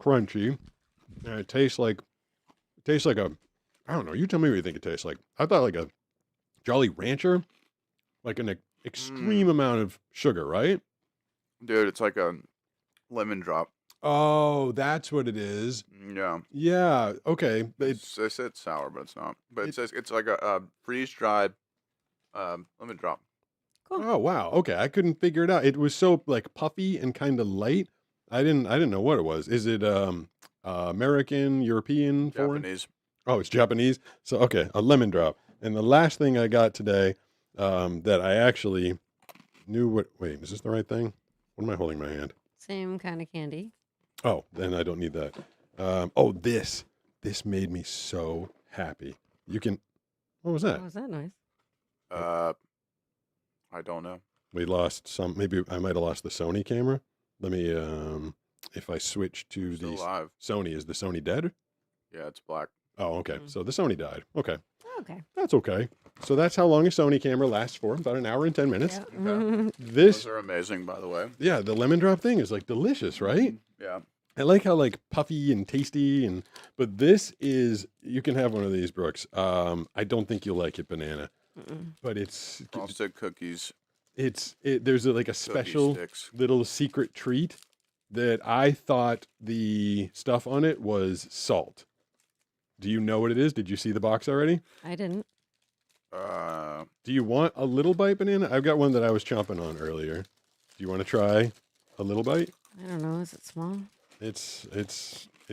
crunchy, and it tastes like a. I don't know. You tell me what you think it tastes like. I thought like a Jolly Rancher, like an extreme amount of sugar, right? Dude, it's like a lemon drop. Oh, that's what it is. Yeah. Yeah. Okay. They said it's sour, but it's not. But it says it's like a freeze dried lemon drop. Oh wow. Okay, I couldn't figure it out. It was so like puffy and kind of light. I didn't know what it was. Is it American, European, foreign? Japanese. Oh, it's Japanese. So okay, a lemon drop. And the last thing I got today that I actually knew what. Wait, is this the right thing? What am I holding in my hand? Same kind of candy. Oh, then I don't need that. Oh, this made me so happy. You can. What was that? Oh, is that nice? I don't know. We lost some. Maybe I might have lost the Sony camera. Let me. If I switch to Still the alive. Sony, is the Sony dead? Yeah, it's black. Oh, okay. So the Sony died. Okay, Okay. that's okay. So that's how long a Sony camera lasts for. About an hour and 10 minutes. Yeah. Mhm. This, Those are amazing, by the way. yeah, the lemon drop thing is like delicious, right? Yeah. I like how like puffy and tasty but this is, you can have one of these, Brooks. I don't think you'll like it, Banana, but it's Frosted cookies. there's like a special sticks. little secret treat that I thought the stuff on it was salt. Do you know what it is? Did you see the box already? I didn't. Do you want a little bite, Banana? I've got one that I was chomping on earlier. Do you want to try a little bite? I don't know. Is it small? It's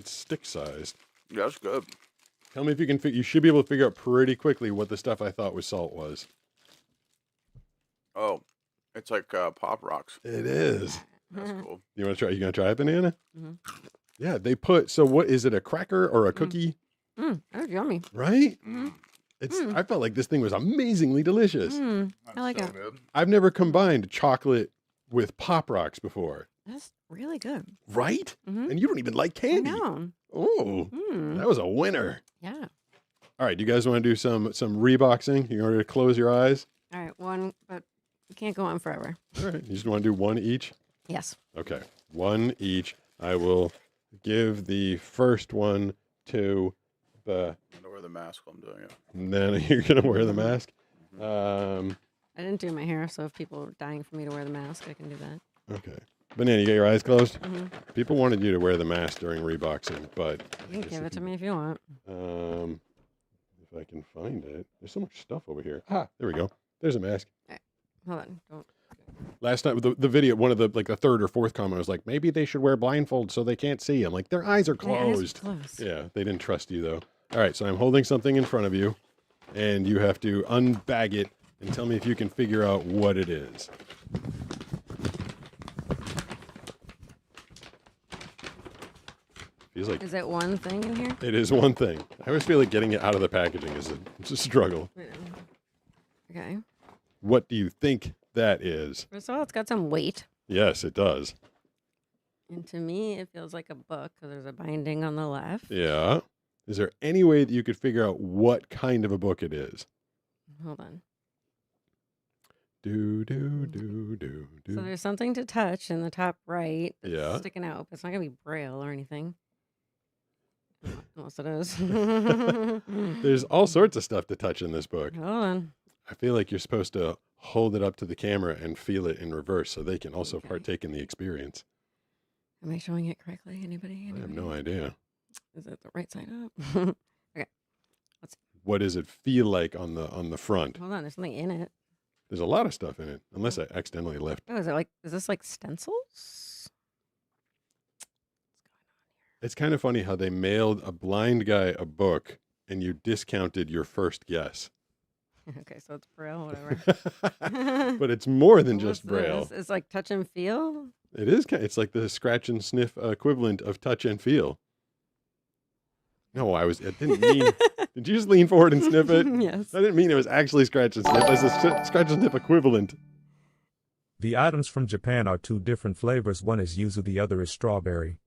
stick sized. Yeah, that's good. Tell me if you can. You should be able to figure out pretty quickly what the stuff I thought was salt was. Oh, it's like Pop Rocks. It is. That's cool. You want to try? You gonna try it, Banana? Mhm. Yeah, they put. So what is it? A cracker or a cookie? That was yummy. Right? Mm. It's. I felt like this thing was amazingly delicious. That's I like so it. good. I've never combined chocolate with Pop Rocks before. That's really good. Right? Mhm. And you don't even like candy. I know. Oh, Mm. that was a winner. Yeah. All right, do you guys want to do some reboxing? You want to close your eyes? All right. One, but we can't go on forever. All right, you just want to do one each? Yes. Okay, one each. I will give the first one to the. I'm gonna wear the mask while I'm doing it. And then you're gonna wear the mask. I didn't do my hair, so if people are dying for me to wear the mask, I can do that. Okay, Banana, you got your eyes closed. Mhm. People wanted you to wear the mask during reboxing, but You can give it to me if you want. if I can find it, there's so much stuff over here. Ah, there we go. There's a mask. Hold on. Don't. Last night, the video, one of the like the third or fourth comment was like, maybe they should wear blindfolds so they can't see. I'm like, their eyes are My eyes are closed. closed. Yeah, they didn't trust you though. All right, so I'm holding something in front of you, and you have to unbag it and tell me if you can figure out what it is. Feels like Is it one thing in here? it is one thing. I always feel like getting it out of the packaging is it's a struggle. Okay. What do you think that is? First of all, it's got some weight. Yes, it does. And to me, it feels like a book because there's a binding on the left. Yeah. Is there any way that you could figure out what kind of a book it is? Hold on. Do, do, do, do, do. So there's something to touch in the top right that's Yeah. sticking out. But it's not going to be Braille or anything. Unless it is. There's all sorts of stuff to touch in this book. Hold on. I feel like you're supposed to hold it up to the camera and feel it in reverse so they can also partake in the experience. Am I showing it correctly? Anybody? I have no idea. Is it the right side up? Okay. Let's see. What does it feel like on the front? Hold on. There's something in it. There's a lot of stuff in it, unless I accidentally left. Oh, is this like stencils? It's kind of funny how they mailed a blind guy a book and you discounted your first guess. Okay, so it's Braille, whatever. But it's more than What's just Braille. this? It's like touch and feel? It is. It's like the scratch and sniff equivalent of touch and feel. No, I didn't mean. Did you just lean forward and sniff it? Yes. I didn't mean it was actually scratch and sniff. It's a scratch and sniff equivalent. The items from Japan are 2 different flavors. One is yuzu, the other is strawberry.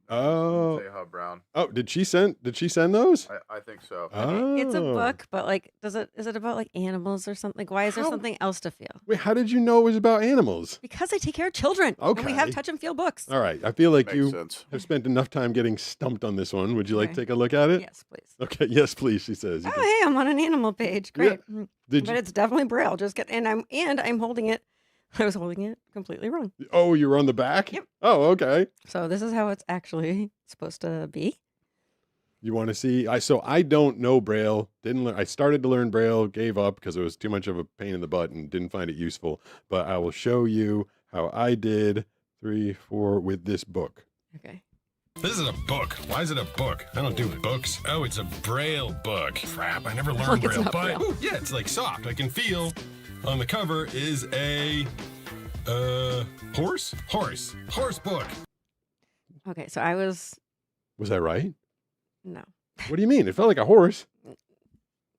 Oh. Seha Brown. Oh, did she send those? I think so. Oh. It's a book, but like, is it about like animals or something? Like, why is there How? something else to feel? Wait, how did you know it was about animals? Because I take care of children. And we have Okay. touch and feel books. All right. I feel like Makes you sense. have spent enough time getting stumped on this one. Would you like to Okay. take a look at it? Yes, please. Okay. Yes, please, she says. You Oh, can- hey, I'm on an animal page. Yeah. Great. Mm. Did But you- it's definitely Braille. And I'm holding it. I was holding it completely wrong. Oh, you were on the back? Yep. Oh, okay. So this is how it's actually supposed to be. You want to see? So I don't know Braille. Didn't learn. I started to learn Braille, gave up because it was too much of a pain in the butt and didn't find it useful. But I will show you how I did 3, 4 with this book. Okay. This is a book. Why is it a book? I don't do books. Oh, it's a Braille book. Crap, I never learned Like it's Braille. not But Braille. ooh, yeah, it's like soft. I can feel. On the cover is a horse book. Okay, so I was Was I right? no. What do you mean? It felt like a horse.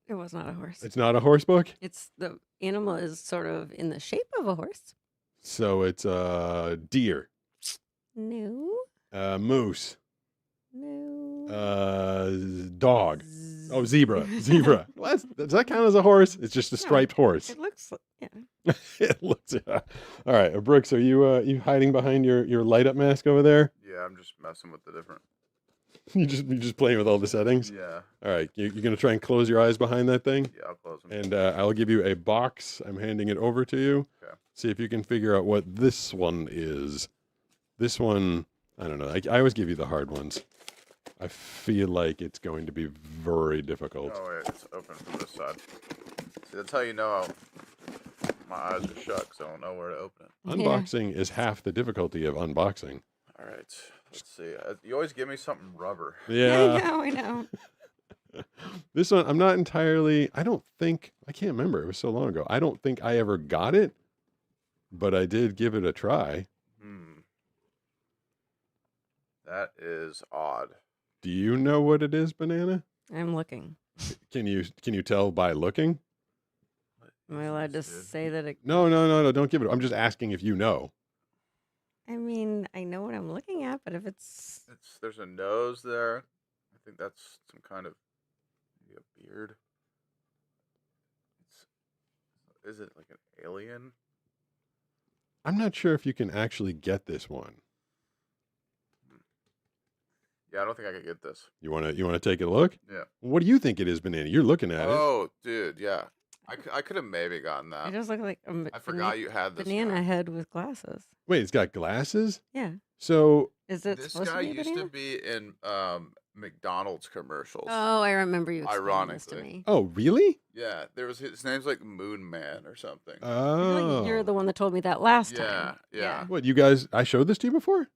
It was not a horse. It's not a horse book. It's the animal is sort of in the shape of a horse. So it's a deer, No. moose, No. dog. Oh, zebra. Zebra. Well, does that count as a horse? It's just a striped horse. It looks yeah. It looks. All right, Brooks, are you hiding behind your light up mask over there? Yeah, I'm just messing with the different. You just playing with all the settings. Yeah. All right, you're gonna try and close your eyes behind that thing, Yeah, I'll close them. and I'll give you a box. I'm handing it over to you. Okay. See if you can figure out what this one is. This one, I don't know. I always give you the hard ones. I feel like it's going to be very difficult. Oh wait, it's open from this side. See, that's how you know my eyes are shut because I don't know where to open it. Unboxing is half the difficulty of unboxing. All right, let's see. You always give me something rubber. Yeah. I know. This one, I'm not entirely, I can't remember. It was so long ago. I don't think I ever got it, but I did give it a try. That is odd. Do you know what it is, Banana? I'm looking. Can you tell by looking? Am I allowed to say that it No. Don't give it. I'm just asking if you know. I mean, I know what I'm looking at, but if it's There's a nose there. I think that's some kind of maybe a beard. Is it like an alien? I'm not sure if you can actually get this one. Yeah, I don't think I could get this. You want to take a look? Yeah. What do you think it is, Banana? You're looking at it. Oh, dude, yeah. I could have maybe gotten that. I just look like a I forgot you had this banana guy. head with glasses. Wait, it's got glasses? Yeah. So Is it This supposed guy to be a used banana? to be in McDonald's commercials. Oh, I remember you explaining this to Ironically. me. Oh, really? Yeah, his name's like Moon Man or something. I feel Oh. like you're the one that told me that last Yeah, time. yeah. What, you guys, I showed this to you before?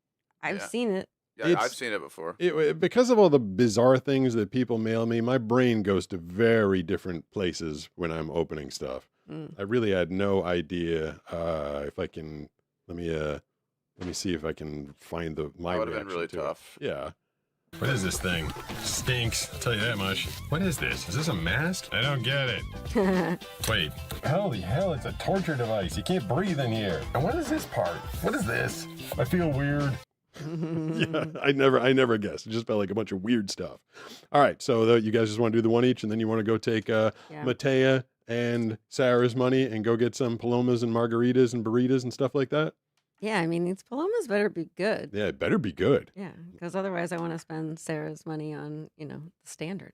I've Yeah. seen it. Yeah, It's- I've seen it before. Because of all the bizarre things that people mail me, my brain goes to very different places when I'm opening stuff. Mm. I really had no idea if I can. Let me see if I can find my That would have been reaction really to it. tough. Yeah. What is this thing? Stinks, I'll tell you that much. What is this? Is this a mask? I don't get it. Wait. Holy hell, it's a torture device. You can't breathe in here. And what is this part? What is this? I feel weird. Yeah, I never guessed. It just felt like a bunch of weird stuff. All right, so you guys just want to do the one each, and then you want to go take Matea and Sarah's money and go get some palomas and margaritas and burritas and stuff like that. Yeah, I mean, these palomas better be good. Yeah, it better be good. Yeah, because otherwise I want to spend Sarah's money on, the standard.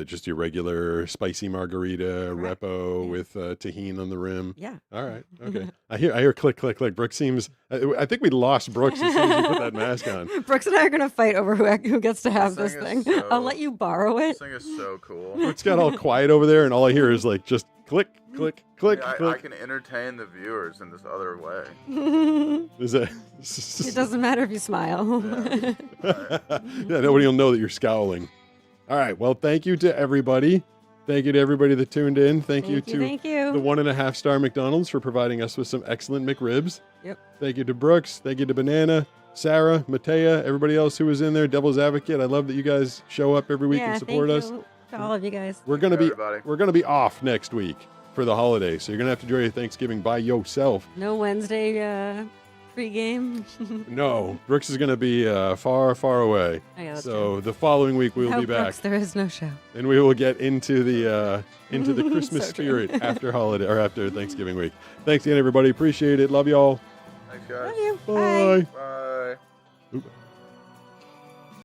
Just your regular spicy margarita, Correct. repo Yeah. with tahini on the rim. Yeah. All right. Okay. I hear click, click, click. Brooks seems. I think we lost Brooks as soon as you put that mask on. Brooks and I are going to fight over who gets to have this thing thing. is I'll let you borrow it. This thing is so cool. Brooks got all quiet over there, and all I hear is like just click, click, click, I click. can entertain the viewers in this other way. Is that? It doesn't matter if you smile. Yeah, nobody will know that you're scowling. All right. Well, thank you to everybody. Thank you to everybody that tuned in. Thank you to Thank you. the 1.5-star McDonald's for providing us with some excellent McRibs. Yep. Thank you to Brooks. Thank you to Banana, Sarah, Matea, everybody else who was in there. Devil's Advocate. I love that you guys show up every week and support thank us. you to all of you guys. We're gonna be everybody. off next week for the holiday, so you're gonna have to enjoy your Thanksgiving by yourself. No Wednesday pregame. No, Brooks is gonna be far, far away. Oh, yeah, that's So the following week we will No, be back, Brooks, there is no show. and we will get into the Christmas So true. spirit after holiday or after Thanksgiving week. Thanks again, everybody. Appreciate it. Love y'all. Thanks, guys. Love you. Bye. Bye. Oop.